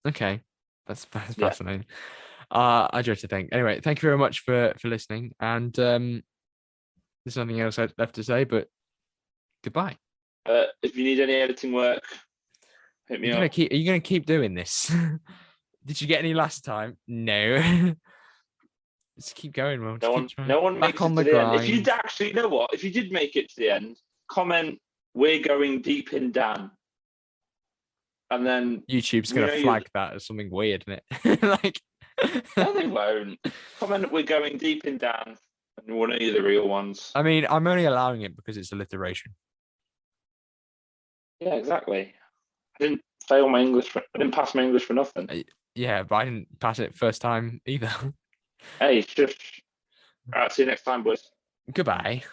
Speaker 1: Okay, that's
Speaker 2: Yeah.
Speaker 1: fascinating. I dread to think. Anyway, thank you very much for listening. And there's nothing else left to say, but goodbye.
Speaker 2: If you need any editing work, hit me up.
Speaker 1: Are you gonna keep doing this? Did you get any last time? No. Let's keep going, Will.
Speaker 2: No one
Speaker 1: back
Speaker 2: makes
Speaker 1: on
Speaker 2: it
Speaker 1: the
Speaker 2: to the end.
Speaker 1: grind.
Speaker 2: If you'd actually, you know what? If you did make it to the end, comment, "We're going deep in Dan." And then
Speaker 1: YouTube's gonna flag that as something weird, isn't it? Like,
Speaker 2: no, they won't. Comment, "We're going deep in Dan," and one of the real ones.
Speaker 1: I mean, I'm only allowing it because it's alliteration.
Speaker 2: Yeah, exactly. I didn't fail my English. I didn't pass my English for nothing.
Speaker 1: Yeah, but I didn't pass it first time either.
Speaker 2: Hey, shush. All right, see you next time, boys.
Speaker 1: Goodbye.